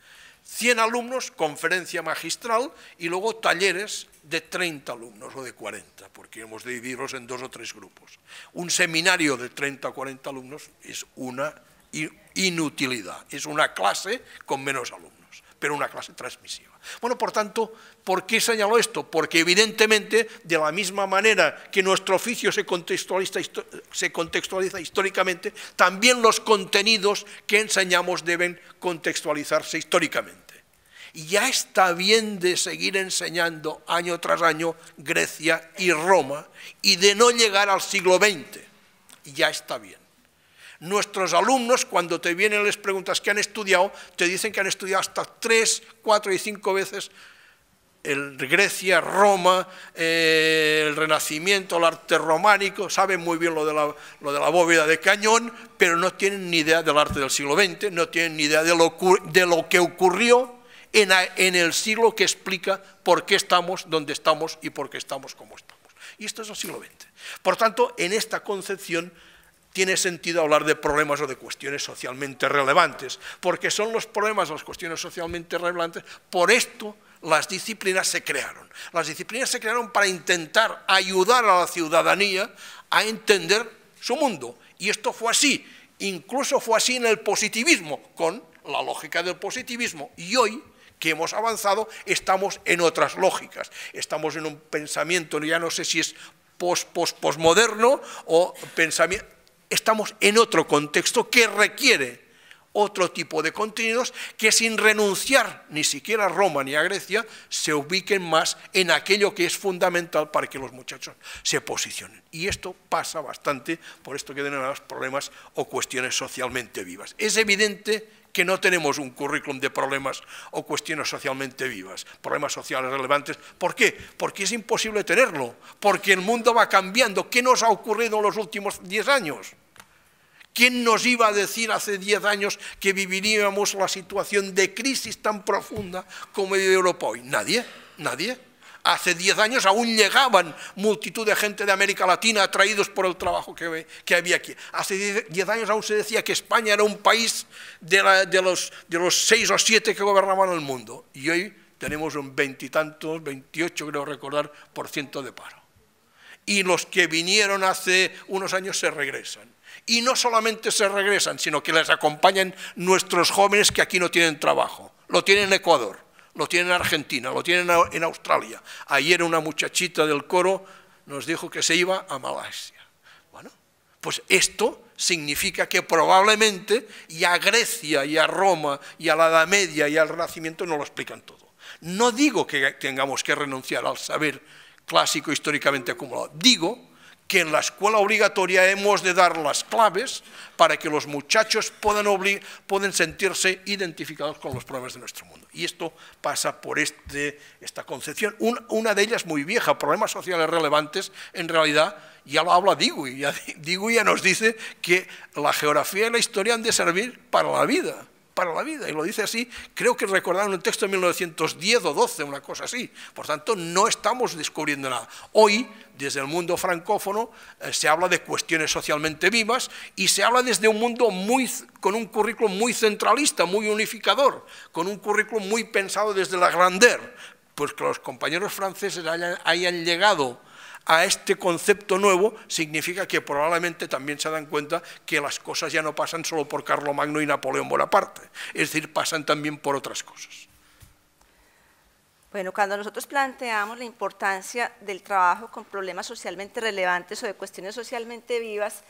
100 alumnos, conferencia magistral y luego talleres de 30 alumnos o de 40, porque hemos de dividirlos en 2 o 3 grupos. Un seminario de 30 o 40 alumnos es una inutilidad, es una clase con menos alumnos, pero una clase transmisiva. Bueno, por tanto, ¿por qué señalo esto? Porque evidentemente, de la misma manera que nuestro oficio se contextualiza históricamente, también los contenidos que enseñamos deben contextualizarse históricamente. Y ya está bien de seguir enseñando año tras año Grecia y Roma y de no llegar al siglo XX. Y ya está bien. Nuestros alumnos, cuando te vienen y les preguntas qué han estudiado, te dicen que han estudiado hasta 3, 4 y 5 veces Grecia, Roma, el Renacimiento, el arte románico, saben muy bien lo de la bóveda de cañón, pero no tienen ni idea del arte del siglo XX, no tienen ni idea de lo que ocurrió en el siglo que explica por qué estamos donde estamos y por qué estamos como estamos. Y esto es el siglo XX. Por tanto, en esta concepción tiene sentido hablar de problemas o de cuestiones socialmente relevantes, porque son los problemas o las cuestiones socialmente relevantes. Por esto las disciplinas se crearon. Las disciplinas se crearon para intentar ayudar a la ciudadanía a entender su mundo. Y esto fue así, incluso fue así en el positivismo, con la lógica del positivismo. Y hoy, que hemos avanzado, estamos en otras lógicas. Estamos en un pensamiento, ya no sé si es postmoderno o pensamiento. Estamos en otro contexto que requiere otro tipo de contenidos que sin renunciar ni siquiera a Roma ni a Grecia se ubiquen más en aquello que es fundamental para que los muchachos se posicionen. Y esto pasa bastante por esto que denominamos problemas o cuestiones socialmente vivas. Es evidente que no tenemos un currículum de problemas o cuestiones socialmente vivas, problemas sociales relevantes. ¿Por qué? Porque es imposible tenerlo, porque el mundo va cambiando. ¿Qué nos ha ocurrido en los últimos 10 años? ¿Quién nos iba a decir hace 10 años que viviríamos la situación de crisis tan profunda como vive Europa hoy? Nadie, nadie. Hace 10 años aún llegaban multitud de gente de América Latina atraídos por el trabajo que había aquí. Hace 10 años aún se decía que España era un país de los 6 o 7 que gobernaban el mundo. Y hoy tenemos un 20 y tantos, 28 creo recordar, % de paro. Y los que vinieron hace unos años se regresan. Y no solamente se regresan, sino que les acompañan nuestros jóvenes que aquí no tienen trabajo. Lo tienen en Ecuador, lo tienen en Argentina, lo tienen en Australia. Ayer una muchachita del coro nos dijo que se iba a Malasia. Bueno, pues esto significa que probablemente y a Grecia y a Roma y a la Edad Media y al Renacimiento no lo explican todo. No digo que tengamos que renunciar al saber clásico históricamente acumulado, digo que en la escuela obligatoria hemos de dar las claves para que los muchachos puedan sentirse identificados con los problemas de nuestro mundo. Y esto pasa por esta concepción, una de ellas muy vieja, problemas sociales relevantes, en realidad ya lo habla Dewey. Dewey ya nos dice que la geografía y la historia han de servir para la vida, y lo dice así, creo que recordar en un texto de 1910 o 12, una cosa así. Por tanto, no estamos descubriendo nada. Hoy, desde el mundo francófono, se habla de cuestiones socialmente vivas y se habla desde un mundo con un currículum muy centralista, muy unificador, con un currículum muy pensado desde la grandeur. Pues que los compañeros franceses hayan llegado a este concepto nuevo significa que probablemente también se dan cuenta que las cosas ya no pasan solo por Carlomagno y Napoleón Bonaparte, es decir, pasan también por otras cosas. Bueno, cuando nosotros planteamos la importancia del trabajo con problemas socialmente relevantes o de cuestiones socialmente vivas,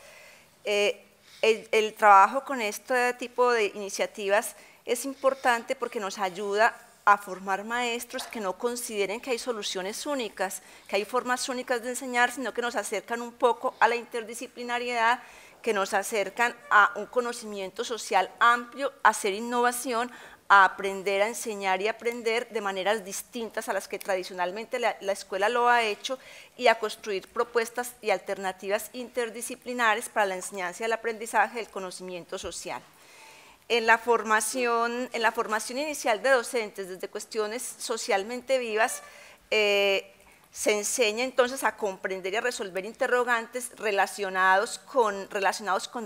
el trabajo con este tipo de iniciativas es importante porque nos ayuda a formar maestros que no consideren que hay soluciones únicas, que hay formas únicas de enseñar, sino que nos acercan un poco a la interdisciplinariedad, que nos acercan a un conocimiento social amplio, a hacer innovación, a aprender a enseñar y aprender de maneras distintas a las que tradicionalmente la escuela lo ha hecho y a construir propuestas y alternativas interdisciplinares para la enseñanza y el aprendizaje del conocimiento social. En la formación inicial de docentes desde cuestiones socialmente vivas se enseña entonces a comprender y a resolver interrogantes relacionados con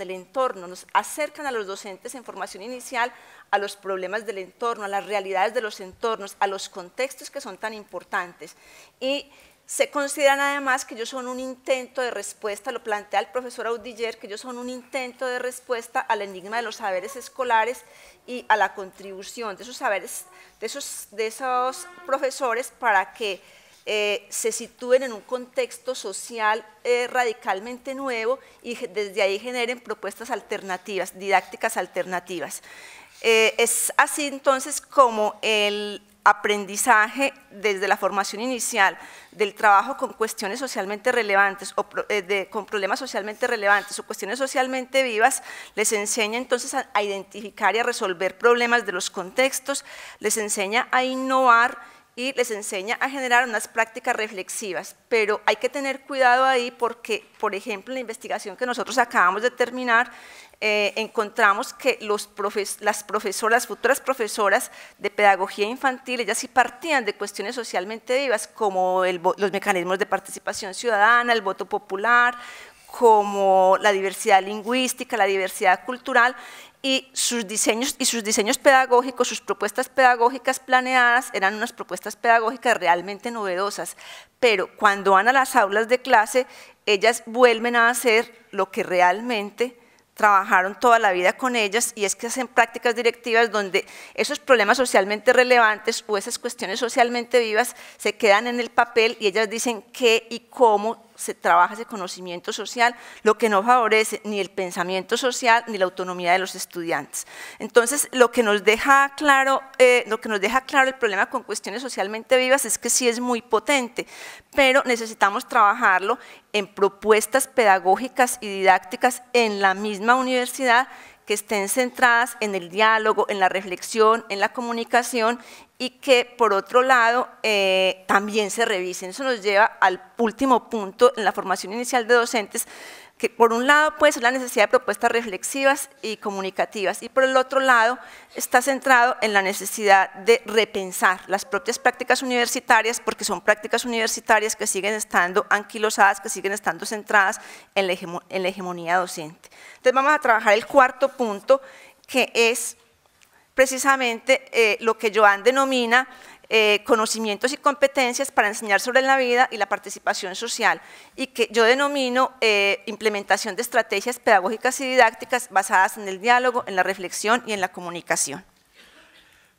el entorno. Nos acercan a los docentes en formación inicial a los problemas del entorno, a las realidades de los entornos, a los contextos que son tan importantes. Y se consideran además que ellos son un intento de respuesta, lo plantea el profesor Audiller, que ellos son un intento de respuesta al enigma de los saberes escolares y a la contribución de esos saberes, de esos profesores para que se sitúen en un contexto social radicalmente nuevo y desde ahí generen propuestas alternativas, didácticas alternativas. Es así entonces como el aprendizaje desde la formación inicial del trabajo con cuestiones socialmente relevantes o con problemas socialmente relevantes o cuestiones socialmente vivas, les enseña entonces a identificar y a resolver problemas de los contextos, les enseña a innovar y les enseña a generar unas prácticas reflexivas, pero hay que tener cuidado ahí porque, por ejemplo, en la investigación que nosotros acabamos de terminar, encontramos que las futuras profesoras de pedagogía infantil, ellas sí partían de cuestiones socialmente vivas como los mecanismos de participación ciudadana, el voto popular, como la diversidad lingüística, la diversidad cultural, y sus diseños pedagógicos, sus propuestas pedagógicas planeadas eran unas propuestas pedagógicas realmente novedosas, pero cuando van a las aulas de clase, ellas vuelven a hacer lo que realmente trabajaron toda la vida con ellas, y es que hacen prácticas directivas donde esos problemas socialmente relevantes o esas cuestiones socialmente vivas se quedan en el papel y ellas dicen qué y cómo se trabaja ese conocimiento social, lo que no favorece ni el pensamiento social ni la autonomía de los estudiantes. Entonces, lo que nos deja claro el problema con cuestiones socialmente vivas es que sí es muy potente, pero necesitamos trabajarlo en propuestas pedagógicas y didácticas en la misma universidad que estén centradas en el diálogo, en la reflexión, en la comunicación y que por otro lado también se revisen. Eso nos lleva al último punto en la formación inicial de docentes, que por un lado puede ser la necesidad de propuestas reflexivas y comunicativas y por el otro lado está centrado en la necesidad de repensar las propias prácticas universitarias, porque son prácticas universitarias que siguen estando anquilosadas, que siguen estando centradas en la hegemonía docente. Entonces vamos a trabajar el cuarto punto, que es precisamente lo que Joan denomina conocimientos y competencias para enseñar sobre la vida y la participación social, y que yo denomino implementación de estrategias pedagógicas y didácticas basadas en el diálogo, en la reflexión y en la comunicación.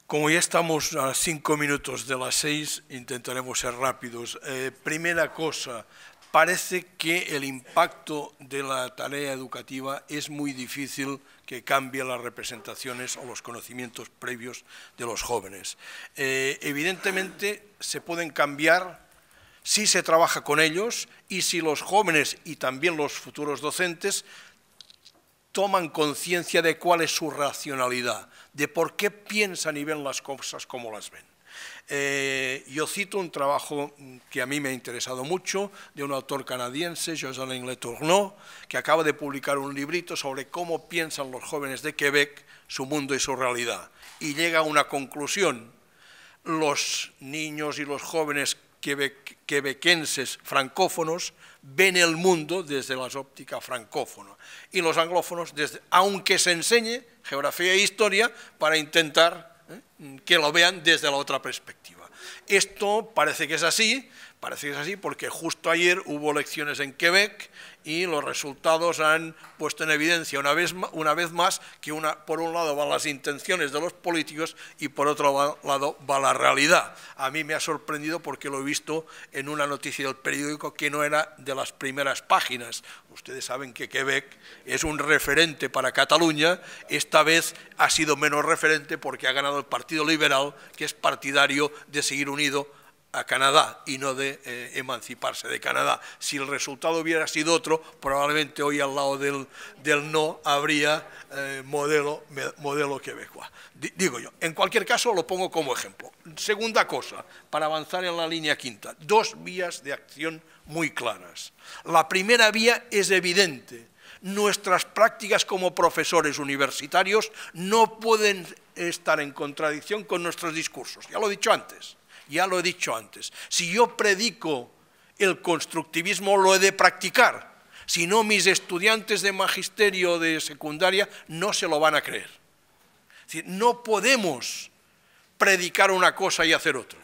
Como ya estamos a 5 minutos de las 6, intentaremos ser rápidos. Primera cosa, parece que el impacto de la tarea educativa es muy difícil que cambie las representaciones o los conocimientos previos de los jóvenes. Evidentemente se pueden cambiar si se trabaja con ellos y si los jóvenes y también los futuros docentes toman conciencia de cuál es su racionalidad, de por qué piensan y ven las cosas como las ven. Yo cito un trabajo que a mí me ha interesado mucho, de un autor canadiense, Jocelyn Letourneau, que acaba de publicar un librito sobre cómo piensan los jóvenes de Quebec, su mundo y su realidad. Y llega a una conclusión: los niños y los jóvenes quebequenses francófonos ven el mundo desde la óptica francófona, y los anglófonos, aunque se enseñe geografía e historia, para intentar que lo vean desde la otra perspectiva. Esto parece que es así porque justo ayer hubo elecciones en Quebec y los resultados han puesto en evidencia una vez más que por un lado van las intenciones de los políticos y por otro lado va la realidad. A mí me ha sorprendido porque lo he visto en una noticia del periódico que no era de las primeras páginas. Ustedes saben que Quebec es un referente para Cataluña, esta vez ha sido menos referente porque ha ganado el Partido Liberal, que es partidario de seguir unido a Canadá y no de emanciparse de Canadá. Si el resultado hubiera sido otro, probablemente hoy al lado del no habría modelo quebecois. Digo yo. En cualquier caso, lo pongo como ejemplo. Segunda cosa, para avanzar en la línea quinta, 2 vías de acción muy claras. La primera vía es evidente. Nuestras prácticas como profesores universitarios no pueden estar en contradicción con nuestros discursos. Ya lo he dicho antes. Si yo predico el constructivismo, lo he de practicar. Si no, mis estudiantes de magisterio de secundaria no se lo van a creer. Es decir, no podemos predicar una cosa y hacer otra.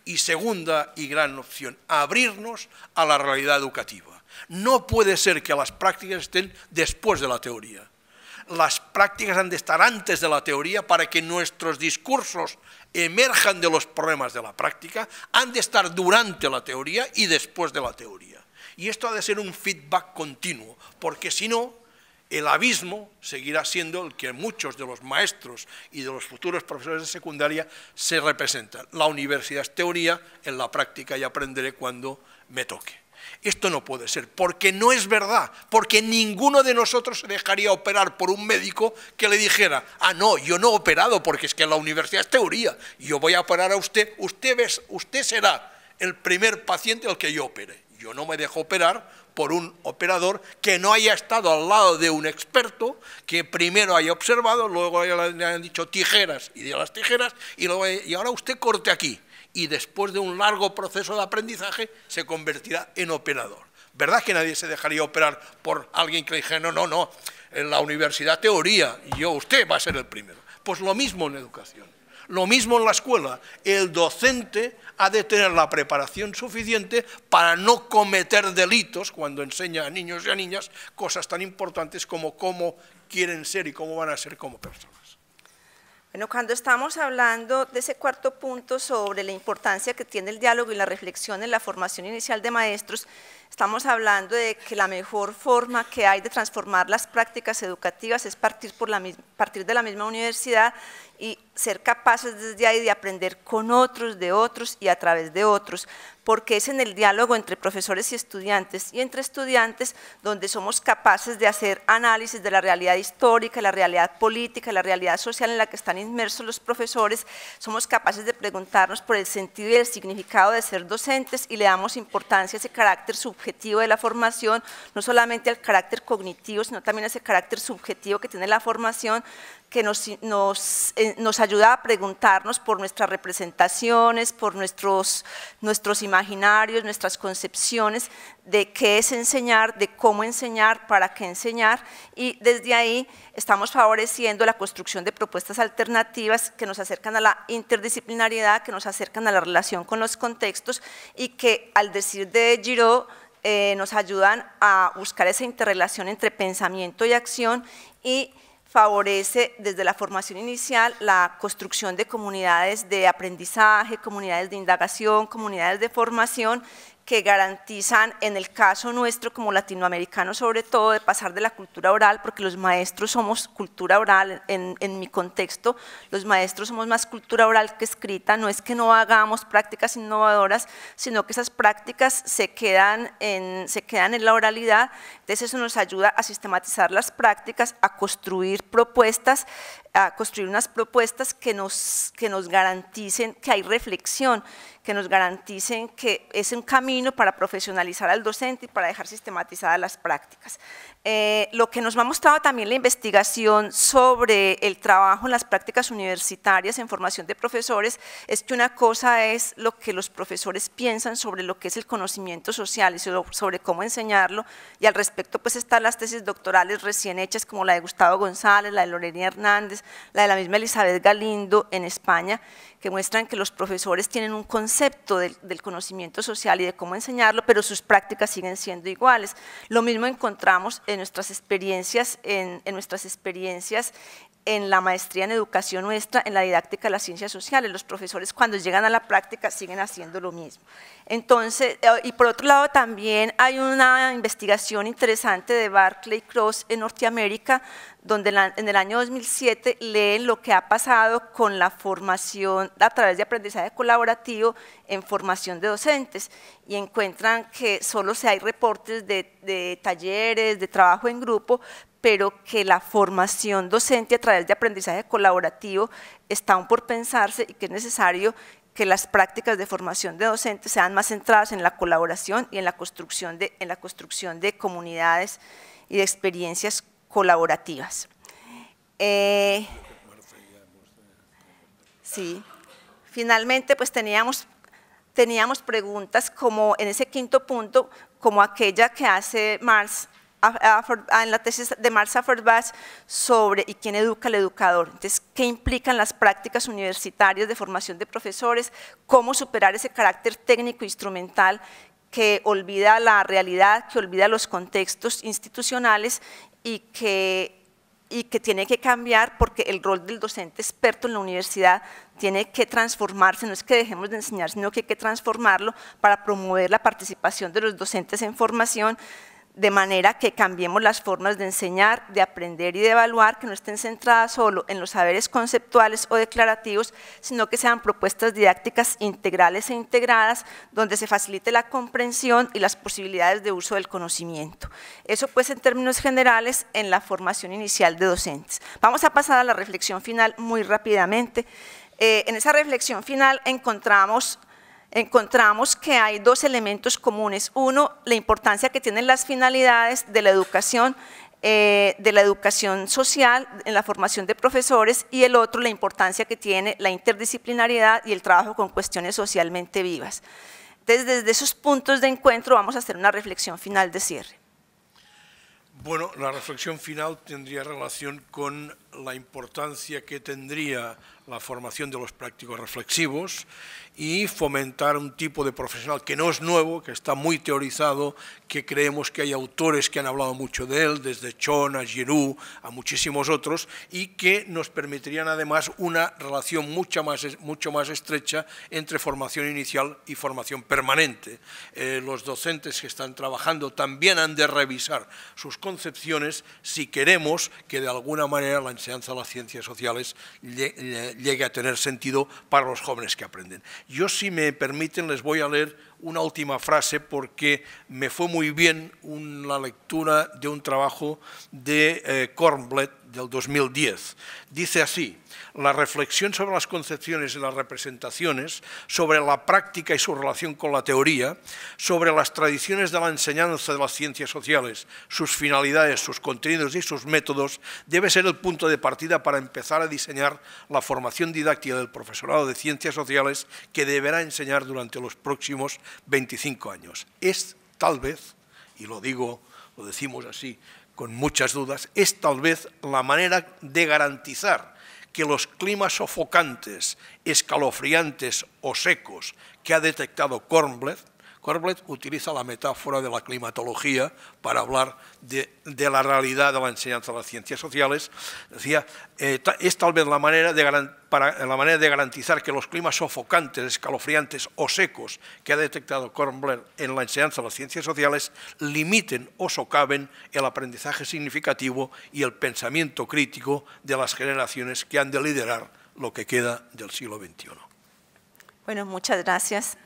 Y segunda y gran opción, abrirnos a la realidad educativa. No puede ser que las prácticas estén después de la teoría. Las prácticas han de estar antes de la teoría para que nuestros discursos emerjan de los problemas de la práctica, han de estar durante la teoría y después de la teoría. Y esto ha de ser un feedback continuo, porque si no, el abismo seguirá siendo el que muchos de los maestros y de los futuros profesores de secundaria se representan. La universidad es teoría, en la práctica ya aprenderé cuando me toque. Esto no puede ser, porque no es verdad, porque ninguno de nosotros se dejaría operar por un médico que le dijera: ah, no, yo no he operado porque es que en la universidad es teoría, yo voy a operar a usted, usted será el primer paciente al que yo opere. Yo no me dejo operar por un operador que no haya estado al lado de un experto, que primero haya observado, luego le hayan dicho tijeras y de las tijeras, y ahora usted corte aquí. Y después de un largo proceso de aprendizaje se convertirá en operador. ¿Verdad que nadie se dejaría operar por alguien que le dijera: no, en la universidad teoría, y usted va a ser el primero? Pues lo mismo en educación, lo mismo en la escuela. El docente ha de tener la preparación suficiente para no cometer delitos cuando enseña a niños y a niñas cosas tan importantes como cómo quieren ser y cómo van a ser como personas. Bueno, cuando estamos hablando de ese cuarto punto sobre la importancia que tiene el diálogo y la reflexión en la formación inicial de maestros, estamos hablando de que la mejor forma que hay de transformar las prácticas educativas es partir de la misma universidad y ser capaces desde ahí de aprender con otros, de otros y a través de otros, porque es en el diálogo entre profesores y estudiantes, y entre estudiantes donde somos capaces de hacer análisis de la realidad histórica, la realidad política, la realidad social en la que están inmersos los profesores. Somos capaces de preguntarnos por el sentido y el significado de ser docentes y le damos importancia a ese carácter subjetivo de la formación, no solamente al carácter cognitivo, sino también a ese carácter subjetivo que tiene la formación, que nos ayuda a preguntarnos por nuestras representaciones, por nuestros imaginarios, nuestras concepciones de qué es enseñar, de cómo enseñar, para qué enseñar, y desde ahí estamos favoreciendo la construcción de propuestas alternativas que nos acercan a la interdisciplinariedad, que nos acercan a la relación con los contextos y que, al decir de Giraud, nos ayudan a buscar esa interrelación entre pensamiento y acción y favorece desde la formación inicial la construcción de comunidades de aprendizaje, comunidades de indagación, comunidades de formación que garantizan, en el caso nuestro como latinoamericanos sobre todo, de pasar de la cultura oral, porque los maestros somos cultura oral, en mi contexto, los maestros somos más cultura oral que escrita, no es que no hagamos prácticas innovadoras, sino que esas prácticas se quedan en la oralidad, entonces eso nos ayuda a sistematizar las prácticas, a construir propuestas, a construir unas propuestas que nos garanticen que hay reflexión, que nos garanticen que es un camino para profesionalizar al docente y para dejar sistematizadas las prácticas. Lo que nos ha mostrado también la investigación sobre el trabajo en las prácticas universitarias en formación de profesores es que una cosa es lo que los profesores piensan sobre lo que es el conocimiento social y sobre cómo enseñarlo, y al respecto pues están las tesis doctorales recién hechas como la de Gustavo González, la de Lorena Hernández, la de la misma Elizabeth Galindo en España, que muestran que los profesores tienen un concepto del conocimiento social y de cómo enseñarlo, pero sus prácticas siguen siendo iguales. Lo mismo encontramos en nuestras experiencias, en la maestría en educación nuestra, en la didáctica de las ciencias sociales. Los profesores cuando llegan a la práctica siguen haciendo lo mismo. Entonces, y por otro lado también hay una investigación interesante de Barclay Cross en Norteamérica, donde en el año 2007 leen lo que ha pasado con la formación a través de aprendizaje colaborativo en formación de docentes, y encuentran que solo hay reportes de talleres, de trabajo en grupo, pero que la formación docente a través de aprendizaje colaborativo está aún por pensarse y que es necesario que las prácticas de formación de docentes sean más centradas en la colaboración y en la construcción de comunidades y de experiencias colaborativas. Sí, finalmente pues teníamos preguntas como en ese quinto punto, como aquella que hace Marx en la tesis de Marx Afflerbach sobre ¿y quién educa al educador? Entonces, ¿qué implican las prácticas universitarias de formación de profesores? ¿Cómo superar ese carácter técnico instrumental que olvida la realidad, que olvida los contextos institucionales y que tiene que cambiar, porque el rol del docente experto en la universidad tiene que transformarse, no es que dejemos de enseñar, sino que hay que transformarlo para promover la participación de los docentes en formación, de manera que cambiemos las formas de enseñar, de aprender y de evaluar, que no estén centradas solo en los saberes conceptuales o declarativos, sino que sean propuestas didácticas integrales e integradas, donde se facilite la comprensión y las posibilidades de uso del conocimiento. Eso pues en términos generales en la formación inicial de docentes. Vamos a pasar a la reflexión final muy rápidamente. En esa reflexión final encontramos que hay dos elementos comunes. Uno, la importancia que tienen las finalidades de la educación social en la formación de profesores, y el otro, la importancia que tiene la interdisciplinariedad y el trabajo con cuestiones socialmente vivas. Entonces, desde esos puntos de encuentro vamos a hacer una reflexión final de cierre. Bueno, la reflexión final tendría relación con la importancia que tendría la formación de los prácticos reflexivos y fomentar un tipo de profesional que no es nuevo, que está muy teorizado, que creemos que hay autores que han hablado mucho de él, desde Chon a Giroud, a muchísimos otros, y que nos permitirían además una relación mucho más estrecha entre formación inicial y formación permanente. Los docentes que están trabajando también han de revisar sus concepciones si queremos que de alguna manera la enseñanza de las ciencias sociales llegue a tener sentido para los jóvenes que aprenden. Yo, si me permiten, les voy a leer una última frase porque me fue muy bien la lectura de un trabajo de Kornbleth del 2010. Dice así: la reflexión sobre las concepciones y las representaciones, sobre la práctica y su relación con la teoría, sobre las tradiciones de la enseñanza de las ciencias sociales, sus finalidades, sus contenidos y sus métodos, debe ser el punto de partida para empezar a diseñar la formación didáctica del profesorado de ciencias sociales que deberá enseñar durante los próximos 25 años. Es tal vez, y lo decimos así con muchas dudas, es tal vez la manera de garantizar que los climas sofocantes, escalofriantes o secos que ha detectado Kornbleth utiliza la metáfora de la climatología para hablar de la realidad de la enseñanza de las ciencias sociales. Decía, es tal vez la manera de garantizar que los climas sofocantes, escalofriantes o secos que ha detectado Kornbleth en la enseñanza de las ciencias sociales limiten o socaven el aprendizaje significativo y el pensamiento crítico de las generaciones que han de liderar lo que queda del siglo XXI. Bueno, muchas gracias.